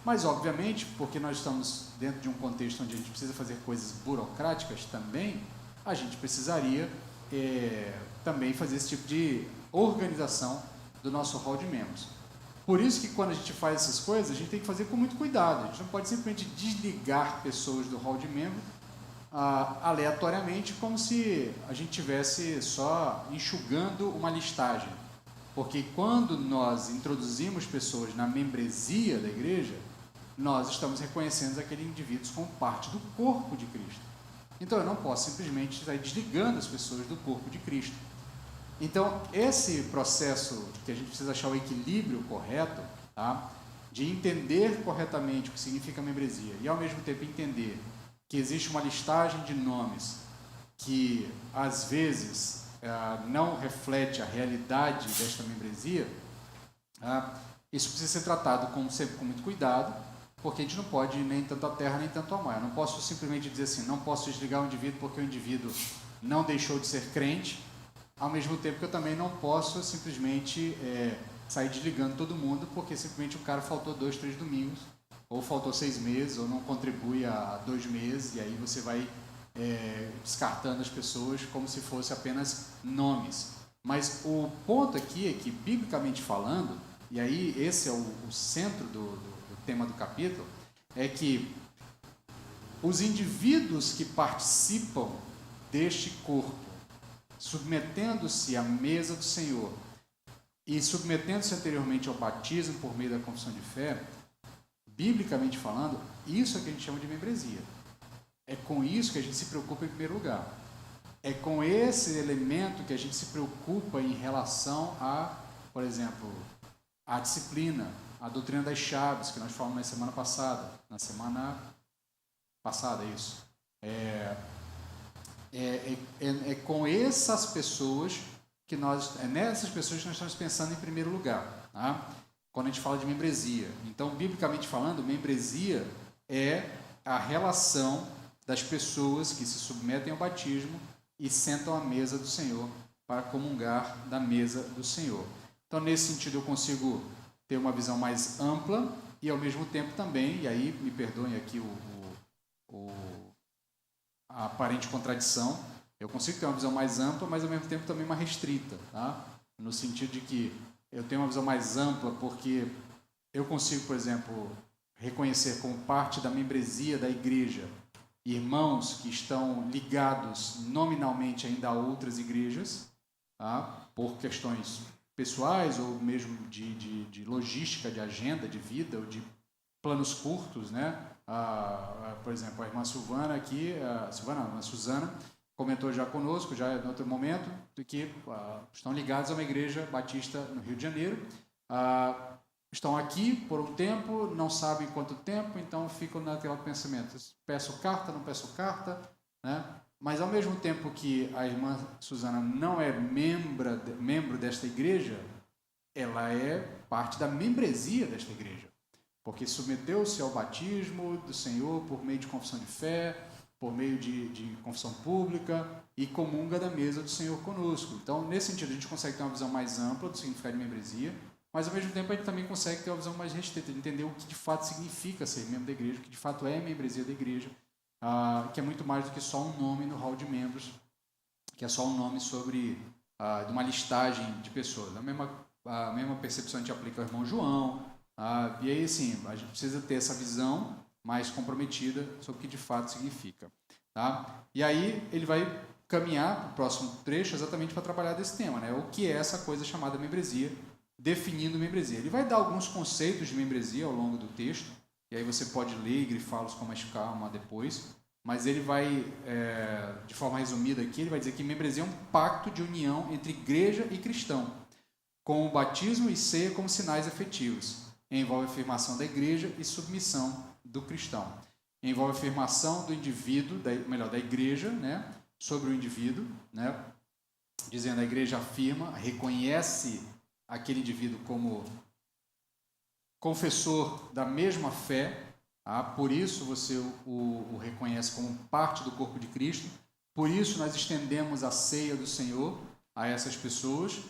Mas, obviamente, porque nós estamos dentro de um contexto onde a gente precisa fazer coisas burocráticas também, a gente precisaria também fazer esse tipo de organização do nosso hall de membros. Por isso que quando a gente faz essas coisas, a gente tem que fazer com muito cuidado. A gente não pode simplesmente desligar pessoas do hall de membros aleatoriamente, como se a gente estivesse só enxugando uma listagem. Porque quando nós introduzimos pessoas na membresia da igreja, nós estamos reconhecendo aqueles indivíduos como parte do corpo de Cristo. Então eu não posso simplesmente estar desligando as pessoas do corpo de Cristo. Então esse processo que a gente precisa achar o equilíbrio correto, tá? De entender corretamente o que significa membresia e ao mesmo tempo entender que existe uma listagem de nomes que às vezes não reflete a realidade desta membresia, isso precisa ser tratado sempre com muito cuidado, porque a gente não pode ir nem tanto à terra nem tanto ao mar. Eu não posso simplesmente dizer assim, não posso desligar o indivíduo porque o indivíduo não deixou de ser crente, ao mesmo tempo que eu também não posso simplesmente sair desligando todo mundo porque simplesmente o cara faltou 2, 3 domingos, ou faltou 6 meses, ou não contribui há 2 meses, e aí você vai descartando as pessoas como se fossem apenas nomes. Mas o ponto aqui é que, biblicamente falando, e aí esse é o centro do tema do capítulo, é que os indivíduos que participam deste corpo, submetendo-se à mesa do Senhor e submetendo-se anteriormente ao batismo por meio da confissão de fé, biblicamente falando, isso é o que a gente chama de membresia. É com isso que a gente se preocupa em primeiro lugar. É com esse elemento que a gente se preocupa em relação a, por exemplo, a disciplina, a doutrina das chaves, que nós falamos na semana passada. Na semana passada, isso. É com essas pessoas que é nessas pessoas que nós estamos pensando em primeiro lugar, tá? Quando a gente fala de membresia. Então, biblicamente falando, membresia é a relação das pessoas que se submetem ao batismo e sentam à mesa do Senhor para comungar da mesa do Senhor. Então, nesse sentido, eu consigo ter uma visão mais ampla e, ao mesmo tempo, também, e aí me perdoem aqui a aparente contradição, eu consigo ter uma visão mais ampla, mas, ao mesmo tempo, também uma restrita, tá? No sentido de que eu tenho uma visão mais ampla porque eu consigo, por exemplo, reconhecer como parte da membresia da igreja irmãos que estão ligados nominalmente ainda a outras igrejas, tá? Por questões pessoais ou mesmo de logística, de agenda, de vida ou de planos curtos, né? Por exemplo, a irmã Silvana aqui, a irmã Suzana, comentou já conosco, já em outro momento, de que estão ligados a uma igreja batista no Rio de Janeiro, estão aqui por um tempo, não sabem quanto tempo, então ficam naquele pensamento, peço carta, não peço carta, né? Mas ao mesmo tempo que a irmã Suzana não é membro desta igreja, ela é parte da membresia desta igreja, porque submeteu-se ao batismo do Senhor por meio de confissão de fé, por meio de confissão pública e comunga da mesa do Senhor conosco. Então, nesse sentido, a gente consegue ter uma visão mais ampla do significado de membresia, mas, ao mesmo tempo, a gente também consegue ter uma visão mais restrita, de entender o que, de fato, significa ser membro da igreja, o que, de fato, é a membresia da igreja, que é muito mais do que só um nome no hall de membros, que é só um nome sobre de uma listagem de pessoas. A mesma percepção a gente aplica ao irmão João, e aí, assim, a gente precisa ter essa visão mais comprometida sobre o que de fato significa. Tá? E aí ele vai caminhar para o próximo trecho exatamente para trabalhar desse tema, né? O que é essa coisa chamada membresia, definindo membresia. Ele vai dar alguns conceitos de membresia ao longo do texto, e aí você pode ler e grifá-los com mais calma depois, mas ele vai, de forma resumida aqui, ele vai dizer que membresia é um pacto de união entre igreja e cristão, com o batismo e ceia como sinais efetivos. Envolve a afirmação da igreja e submissão do cristão. Envolve a afirmação do indivíduo, da igreja, né, sobre o indivíduo, né, dizendo a igreja afirma, reconhece aquele indivíduo como confessor da mesma fé, por isso você o reconhece como parte do corpo de Cristo, por isso nós estendemos a ceia do Senhor a essas pessoas,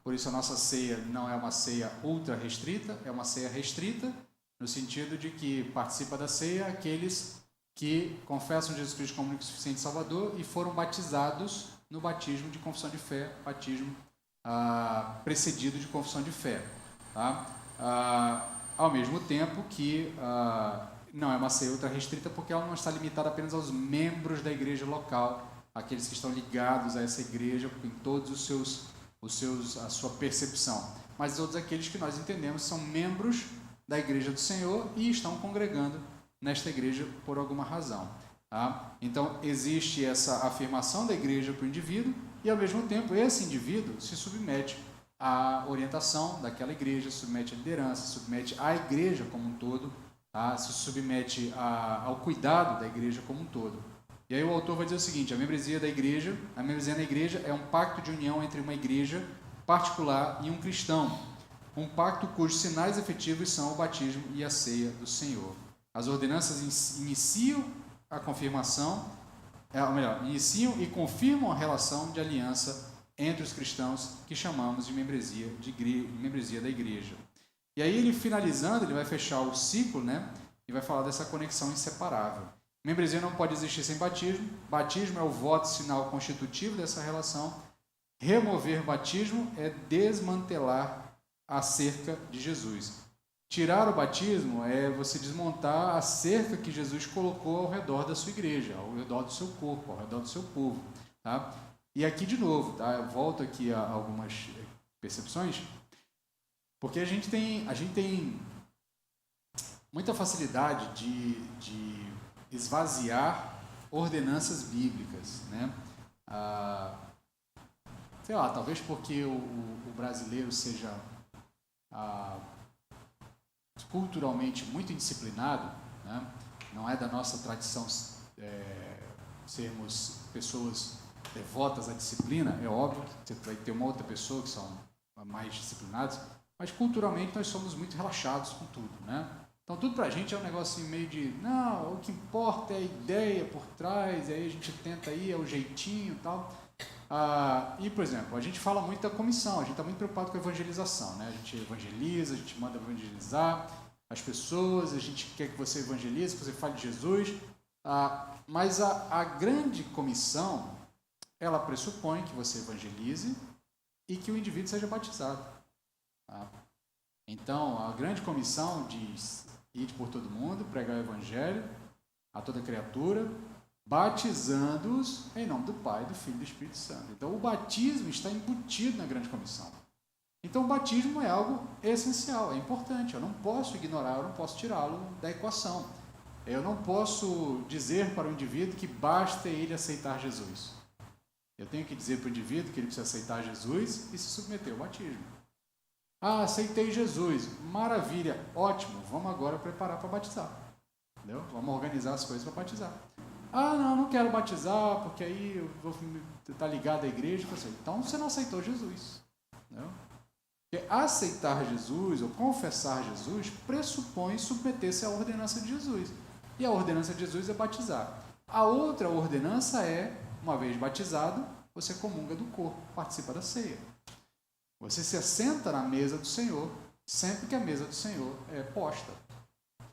por isso a nossa ceia não é uma ceia ultra restrita, é uma ceia restrita, no sentido de que participa da ceia aqueles que confessam Jesus Cristo como único e suficiente Salvador e foram batizados no batismo de confissão de fé, batismo precedido de confissão de fé. Tá? Ao mesmo tempo que não é uma ceia ultra restrita porque ela não está limitada apenas aos membros da igreja local, aqueles que estão ligados a essa igreja em todos a sua percepção, mas todos aqueles que nós entendemos são membros da igreja do Senhor e estão congregando nesta igreja por alguma razão. Tá? Então, existe essa afirmação da igreja para o indivíduo e, ao mesmo tempo, esse indivíduo se submete à orientação daquela igreja, se submete à liderança, se submete à igreja como um todo, tá? Se submete ao cuidado da igreja como um todo. E aí o autor vai dizer o seguinte, a membresia na igreja é um pacto de união entre uma igreja particular e um cristão, um pacto cujos sinais efetivos são o batismo e a ceia do Senhor. As ordenanças iniciam a confirmação, iniciam e confirmam a relação de aliança entre os cristãos que chamamos de membresia da igreja. E aí ele finalizando, ele vai fechar o ciclo, né, e vai falar dessa conexão inseparável. Membresia não pode existir sem batismo. Batismo é o voto sinal constitutivo dessa relação. Remover batismo é desmantelar a cerca de Jesus. Tirar o batismo é você desmontar a cerca que Jesus colocou ao redor da sua igreja, ao redor do seu corpo, ao redor do seu povo. Tá? E aqui de novo, tá? Eu volto aqui a algumas percepções, porque a gente tem muita facilidade de esvaziar ordenanças bíblicas, né? Sei lá, talvez porque o brasileiro seja culturalmente muito indisciplinado, né? Não é da nossa tradição sermos pessoas devotas à disciplina. É óbvio que você vai ter uma outra pessoa que são mais disciplinadas, mas culturalmente nós somos muito relaxados com tudo, né? Então tudo pra gente é um negócio assim, meio de, não, o que importa é a ideia por trás, aí a gente tenta ir, é o jeitinho e tal. E, por exemplo, a gente fala muito da comissão, a gente está muito preocupado com a evangelização, né? A gente evangeliza, a gente manda evangelizar as pessoas, a gente quer que você evangelize, que você fale de Jesus, mas a grande comissão, ela pressupõe que você evangelize e que o indivíduo seja batizado. Tá? Então, a grande comissão diz: ide por todo mundo, pregar o evangelho a toda criatura, batizando-os em nome do Pai, do Filho e do Espírito Santo. Então, o batismo está embutido na grande comissão. Então, o batismo é algo essencial, é importante. Eu não posso ignorar, eu não posso tirá-lo da equação. Eu não posso dizer para o indivíduo que basta ele aceitar Jesus. Eu tenho que dizer para o indivíduo que ele precisa aceitar Jesus e se submeter ao batismo. Aceitei Jesus, maravilha, ótimo, vamos agora preparar para batizar. Entendeu? Vamos organizar as coisas para batizar. Não quero batizar, porque aí eu vou estar ligado à igreja. Então você não aceitou Jesus. Entendeu? Porque aceitar Jesus ou confessar Jesus pressupõe submeter-se à ordenança de Jesus. E a ordenança de Jesus é batizar. A outra ordenança é, uma vez batizado, você comunga do corpo, participa da ceia. Você se assenta na mesa do Senhor, sempre que a mesa do Senhor é posta.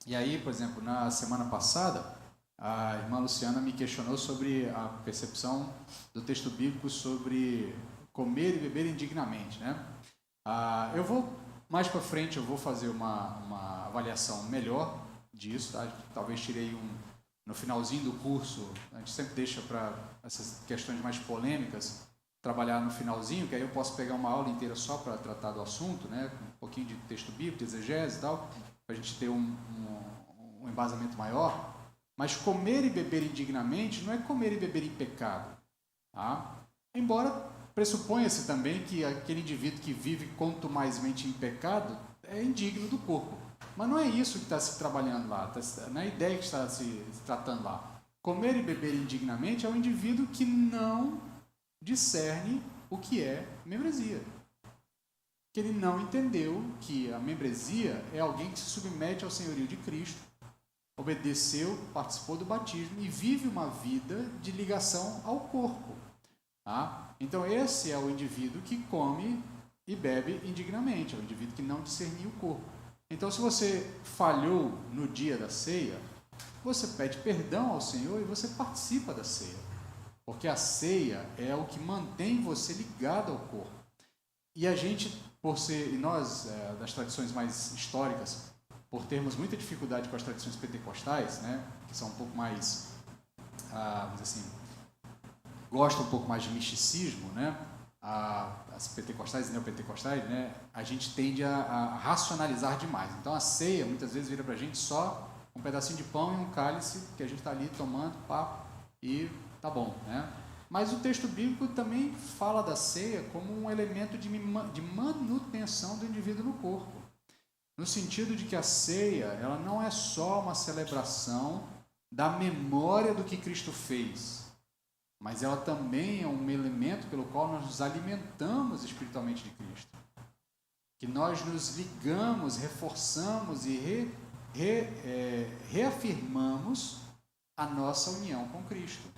E aí, por exemplo, na semana passada, a irmã Luciana me questionou sobre a percepção do texto bíblico sobre comer e beber indignamente, né? Eu vou, mais para frente, eu vou fazer uma avaliação melhor disso, tá? Talvez tirei no finalzinho do curso, a gente sempre deixa para essas questões mais polêmicas, trabalhar no finalzinho, que aí eu posso pegar uma aula inteira só para tratar do assunto, né? Um pouquinho de texto bíblico, de exegese e tal, para a gente ter um embasamento maior. Mas comer e beber indignamente não é comer e beber em pecado. Tá? Embora pressuponha-se também que aquele indivíduo que vive contumazmente em pecado é indigno do corpo. Mas não é isso que está se trabalhando lá, não é a ideia que está se tratando lá. Comer e beber indignamente é um indivíduo que não discerne o que é membresia. Que ele não entendeu que a membresia é alguém que se submete ao senhorio de Cristo, obedeceu, participou do batismo e vive uma vida de ligação ao corpo. Tá? Então esse é o indivíduo que come e bebe indignamente, é o indivíduo que não discerniu o corpo. Então se você falhou no dia da ceia, você pede perdão ao Senhor e você participa da ceia. Porque a ceia é o que mantém você ligado ao corpo. E a gente, e nós, das tradições mais históricas, por termos muita dificuldade com as tradições pentecostais, né, que são um pouco mais, vamos dizer assim, gostam um pouco mais de misticismo, né, as pentecostais e neopentecostais, né, a gente tende a racionalizar demais. Então a ceia muitas vezes vira para a gente só um pedacinho de pão e um cálice que a gente está ali tomando, e tá bom, né? Mas o texto bíblico também fala da ceia como um elemento de manutenção do indivíduo no corpo. No sentido de que a ceia, ela não é só uma celebração da memória do que Cristo fez, mas ela também é um elemento pelo qual nós nos alimentamos espiritualmente de Cristo. Que nós nos ligamos, reforçamos e reafirmamos a nossa união com Cristo.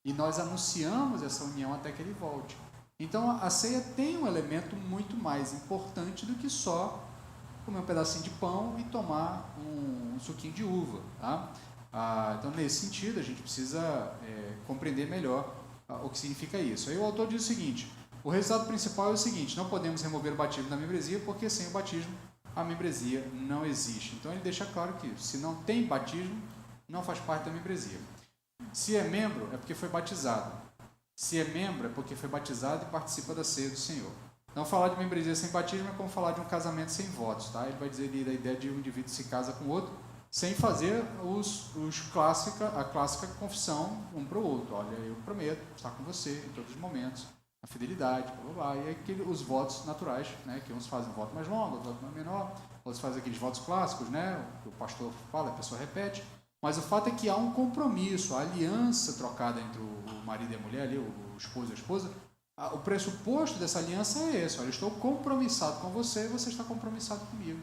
E nós anunciamos essa união até que Ele volte. Então a ceia tem um elemento muito mais importante do que só comer um pedacinho de pão e tomar um suquinho de uva. Tá? Então, nesse sentido, a gente precisa compreender melhor o que significa isso. Aí o autor diz o seguinte: o resultado principal é o seguinte: não podemos remover o batismo da membresia, porque sem o batismo a membresia não existe. Então ele deixa claro que se não tem batismo, não faz parte da membresia. Se é membro, é porque foi batizado. Se é membro, é porque foi batizado e participa da ceia do Senhor. Não falar de membresia sem batismo é como falar de um casamento sem votos, tá? Ele vai dizer ali da ideia de um indivíduo se casa com o outro sem fazer a clássica confissão um para o outro. Olha, eu prometo estar com você em todos os momentos, a fidelidade, blá, blá, blá. E aí os votos naturais, né? Que uns fazem um voto mais longo, outros voto mais menor, outros fazem aqueles votos clássicos, né? Que o pastor fala, a pessoa repete. Mas o fato é que há um compromisso, a aliança trocada entre o marido e a mulher, ali, o esposo e a esposa. O pressuposto dessa aliança é esse: olha, eu estou compromissado com você e você está compromissado comigo,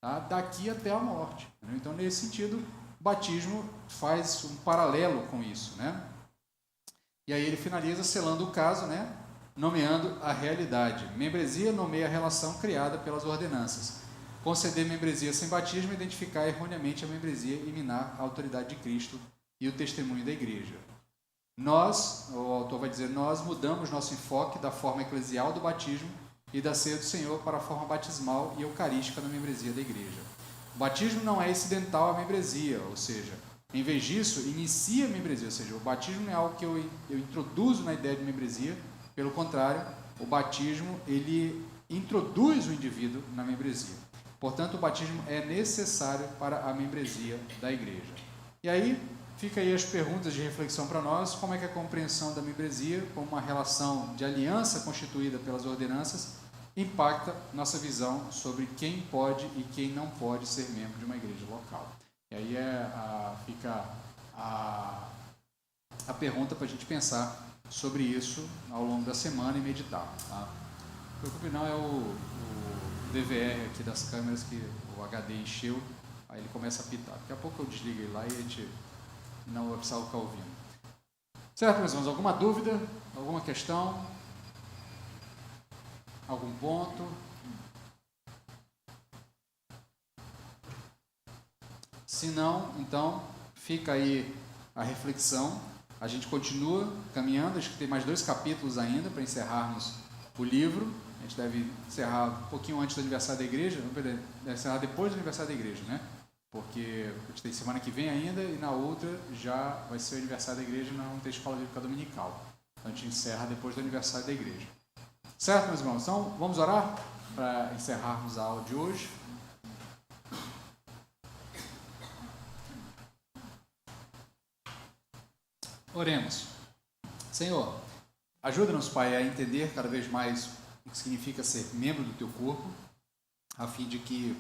tá? Daqui até a morte. Né? Então, nesse sentido, o batismo faz um paralelo com isso, né? E aí ele finaliza selando o caso, né? Nomeando a realidade. Membresia nomeia a relação criada pelas ordenanças. Conceder membresia sem batismo, identificar erroneamente a membresia e minar a autoridade de Cristo e o testemunho da igreja. Nós, o autor vai dizer, nós mudamos nosso enfoque da forma eclesial do batismo e da ceia do Senhor para a forma batismal e eucarística da membresia da igreja. O batismo não é incidental à membresia, ou seja, em vez disso, inicia a membresia, ou seja, o batismo não é algo que eu introduzo na ideia de membresia, pelo contrário, o batismo ele introduz o indivíduo na membresia. Portanto, o batismo é necessário para a membresia da igreja. E aí, fica aí as perguntas de reflexão para nós: como é que a compreensão da membresia, como uma relação de aliança constituída pelas ordenanças, impacta nossa visão sobre quem pode e quem não pode ser membro de uma igreja local. E aí fica a pergunta para a gente pensar sobre isso ao longo da semana e meditar. Tá? O preocupe não é o DVR aqui das câmeras, que o HD encheu, aí ele começa a pitar. Daqui a pouco eu desligo ele lá e a gente não vai precisar ficar ouvindo. Certo, meus irmãos? Alguma dúvida? Alguma questão? Algum ponto? Se não, então fica aí a reflexão. A gente continua caminhando, acho que tem mais 2 capítulos ainda para encerrarmos o livro. A gente deve encerrar um pouquinho antes do aniversário da igreja, deve encerrar depois do aniversário da igreja, né? Porque a gente tem semana que vem ainda e na outra já vai ser o aniversário da igreja e nós vamos ter escola bíblica dominical. Então a gente encerra depois do aniversário da igreja. Certo, meus irmãos? Então vamos orar para encerrarmos a aula de hoje. Oremos. Senhor, ajuda-nos, Pai, a entender cada vez mais o que significa ser membro do Teu corpo, a fim de que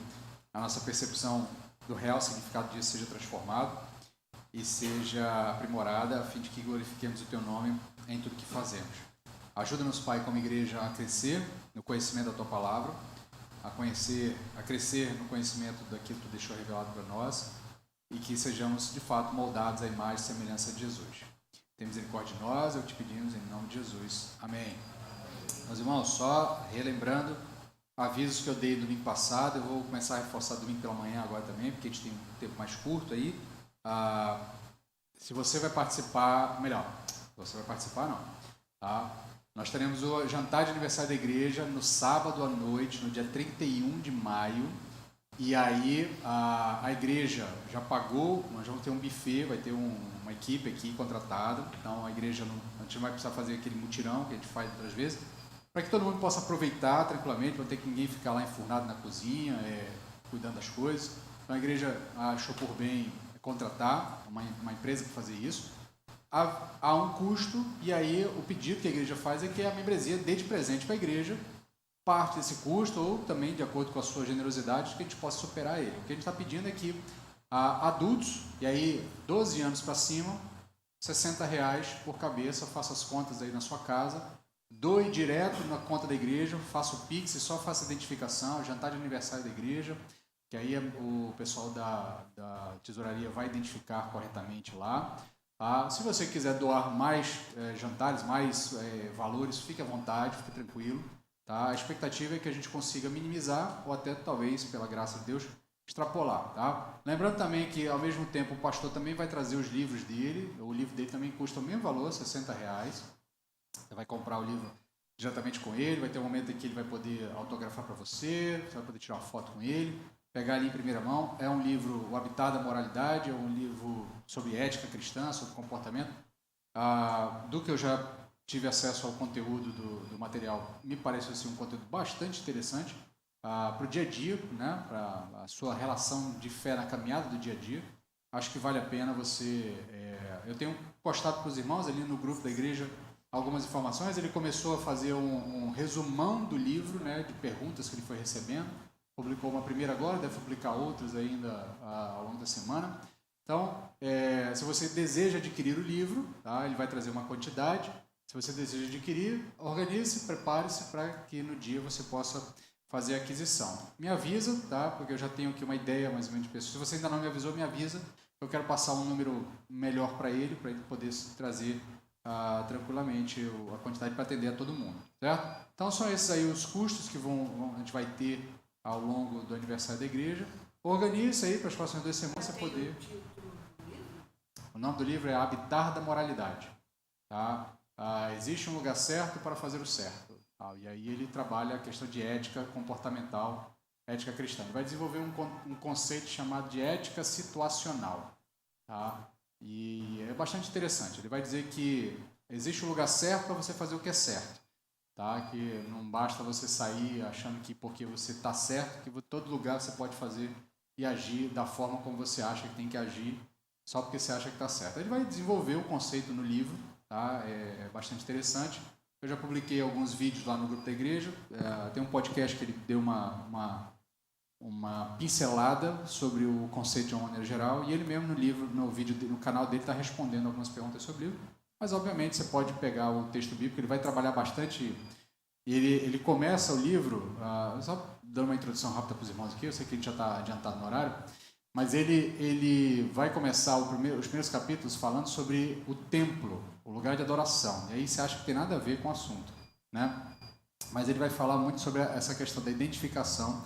a nossa percepção do real significado disso seja transformado e seja aprimorada, a fim de que glorifiquemos o Teu nome em tudo que fazemos. Ajuda-nos, Pai, como igreja, a crescer no conhecimento da Tua palavra, a crescer no conhecimento daquilo que Tu deixou revelado para nós e que sejamos, de fato, moldados à imagem e semelhança de Jesus. Tem misericórdia de nós, eu te pedimos em nome de Jesus. Amém. Meus irmãos, só relembrando avisos que eu dei domingo passado, eu vou começar a reforçar domingo pela manhã agora também, porque a gente tem um tempo mais curto aí. Se você vai participar, melhor, você vai participar não, tá? Nós teremos o jantar de aniversário da igreja no sábado à noite, no dia 31 de maio, e aí a igreja já pagou, nós vamos ter um buffet, vai ter uma equipe aqui contratada, então a igreja a gente não vai precisar fazer aquele mutirão que a gente faz outras vezes, para que todo mundo possa aproveitar tranquilamente, não ter que ninguém ficar lá enfurnado na cozinha, cuidando das coisas. Então a igreja achou por bem contratar uma empresa para fazer isso. Há um custo, e aí o pedido que a igreja faz é que a membresia dê de presente para a igreja parte desse custo, ou também, de acordo com a sua generosidade, que a gente possa superar ele. O que a gente está pedindo é que adultos, e aí 12 anos para cima, R$60 por cabeça, faça as contas aí na sua casa, doe direto na conta da igreja, faça o Pix e só faça a identificação, jantar de aniversário da igreja, que aí o pessoal da tesouraria vai identificar corretamente lá. Se você quiser doar mais jantares, mais valores, fique à vontade, fique tranquilo. Tá? A expectativa é que a gente consiga minimizar, ou até talvez, pela graça de Deus, extrapolar, tá? Lembrando também que, ao mesmo tempo, o pastor também vai trazer os livros dele. O livro dele também custa o mesmo valor, R$60. Você vai comprar o livro diretamente com ele, vai ter um momento em que ele vai poder autografar para você, você vai poder tirar uma foto com ele, pegar ali em primeira mão. É um livro, O Habitat da Moralidade, é um livro sobre ética cristã, sobre comportamento. Do que eu já tive acesso ao conteúdo do material, me parece assim, um conteúdo bastante interessante para o dia a dia, né? Para a sua relação de fé na caminhada do dia a dia. Acho que vale a pena você... eu tenho postado para os irmãos ali no grupo da igreja algumas informações. Ele começou a fazer um resumão do livro, né, de perguntas que ele foi recebendo. Publicou uma primeira agora, deve publicar outras ainda ao longo da semana. Então, se você deseja adquirir o livro, tá, ele vai trazer uma quantidade. Se você deseja adquirir, organize-se, prepare-se para que no dia você possa fazer a aquisição. Me avisa, tá, porque eu já tenho aqui uma ideia mais ou menos de pessoas. Se você ainda não me avisou, me avisa. Eu quero passar um número melhor para ele poder trazer tranquilamente a quantidade para atender a todo mundo, certo? Então são esses aí os custos que a gente vai ter ao longo do aniversário da igreja. Organize aí para as próximas 2 semanas você poder. O nome do livro é Habitar da Moralidade, tá? Existe um lugar certo para fazer o certo, tá? E aí ele trabalha a questão de ética comportamental, ética cristã. Ele vai desenvolver um conceito chamado de ética situacional, tá? E é bastante interessante. Ele vai dizer que existe um lugar certo para você fazer o que é certo, tá? Que não basta você sair achando que porque você está certo, que todo lugar você pode fazer e agir da forma como você acha que tem que agir, só porque você acha que está certo. Ele vai desenvolver o conceito no livro, tá? É bastante interessante. Eu já publiquei alguns vídeos lá no grupo da igreja. Tem um podcast que ele deu uma pincelada sobre o conceito de uma maneira geral, e ele mesmo no livro, no vídeo, no canal dele, está respondendo algumas perguntas sobre o livro. Mas, obviamente, você pode pegar o texto bíblico, ele vai trabalhar bastante. Ele começa o livro, só dando uma introdução rápida para os irmãos aqui, eu sei que a gente já está adiantado no horário, mas ele vai começar os primeiros capítulos falando sobre o templo, o lugar de adoração. E aí você acha que tem nada a ver com o assunto, né? Mas ele vai falar muito sobre essa questão da identificação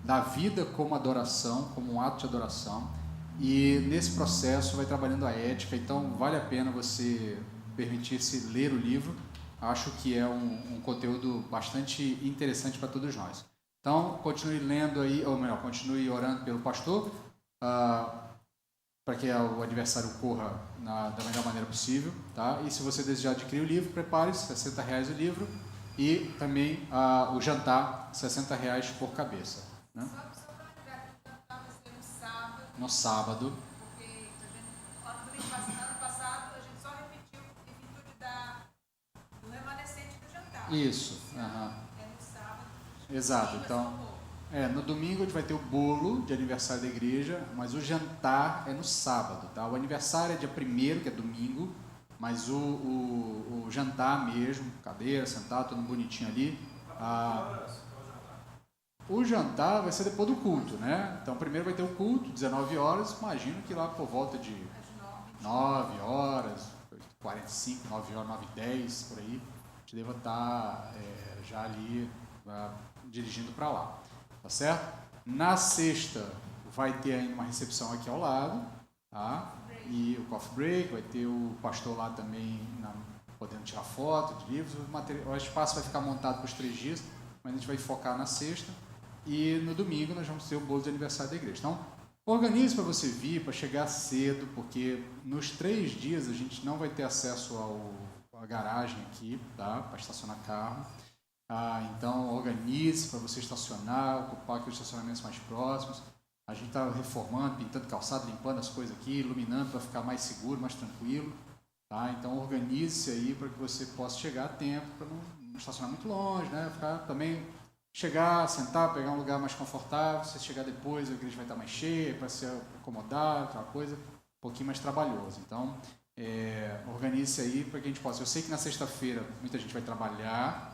da vida como adoração, como um ato de adoração, e nesse processo vai trabalhando a ética. Então vale a pena você permitir-se ler o livro. Acho que é um conteúdo bastante interessante para todos nós. Então continue lendo aí, ou melhor, continue orando pelo pastor, para que o aniversário ocorra da melhor maneira possível, tá? E se você desejar adquirir o livro, prepare-se, R$60 o livro, e também o jantar, R$60 por cabeça. Né? Só para lembrar que o jantar vai ser no sábado. No sábado. Porque ano passado a gente só repetiu em virtude do remanescente do jantar. Isso. É no sábado. Exato. Então, no domingo a gente vai ter o bolo de aniversário da igreja, mas o jantar é no sábado, tá? O aniversário é dia 1º, que é domingo, mas o jantar mesmo, cadeira, sentado, todo bonitinho ali. O jantar vai ser depois do culto, né? Então, primeiro vai ter o culto, 19 horas. Imagino que lá por volta de 9 horas, 45, 9 horas, 9h10, por aí, a gente deva estar já ali dirigindo para lá, tá certo? Na sexta vai ter ainda uma recepção aqui ao lado, tá? E o coffee break, vai ter o pastor lá também podendo tirar foto de livros. O espaço vai ficar montado para os 3 dias, mas a gente vai focar na sexta. E no domingo nós vamos ter o bolo de aniversário da igreja. Então, organize para você vir, para chegar cedo, porque nos 3 dias a gente não vai ter acesso à garagem aqui, tá? Para estacionar carro. Então, organize para você estacionar, ocupar aqui os estacionamentos mais próximos. A gente está reformando, pintando calçado, limpando as coisas aqui, iluminando para ficar mais seguro, mais tranquilo. Tá? Então, organize-se aí para que você possa chegar a tempo, para não estacionar muito longe, né? Ficar também... Chegar, sentar, pegar um lugar mais confortável. Se chegar depois, a igreja vai estar mais cheia, para se acomodar, aquela coisa um pouquinho mais trabalhosa. Então, organize-se aí para que a gente possa. Eu sei que na sexta-feira muita gente vai trabalhar,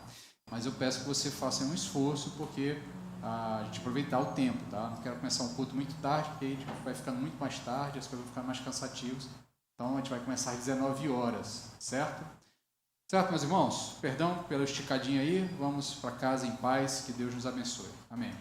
mas eu peço que você faça um esforço, porque a gente aproveitar o tempo, tá? Não quero começar um culto muito tarde, porque aí vai ficando muito mais tarde, as coisas vão ficando mais cansativas. Então, a gente vai começar às 19 horas, certo? Certo, meus irmãos? Perdão pela esticadinha aí. Vamos para casa em paz. Que Deus nos abençoe. Amém.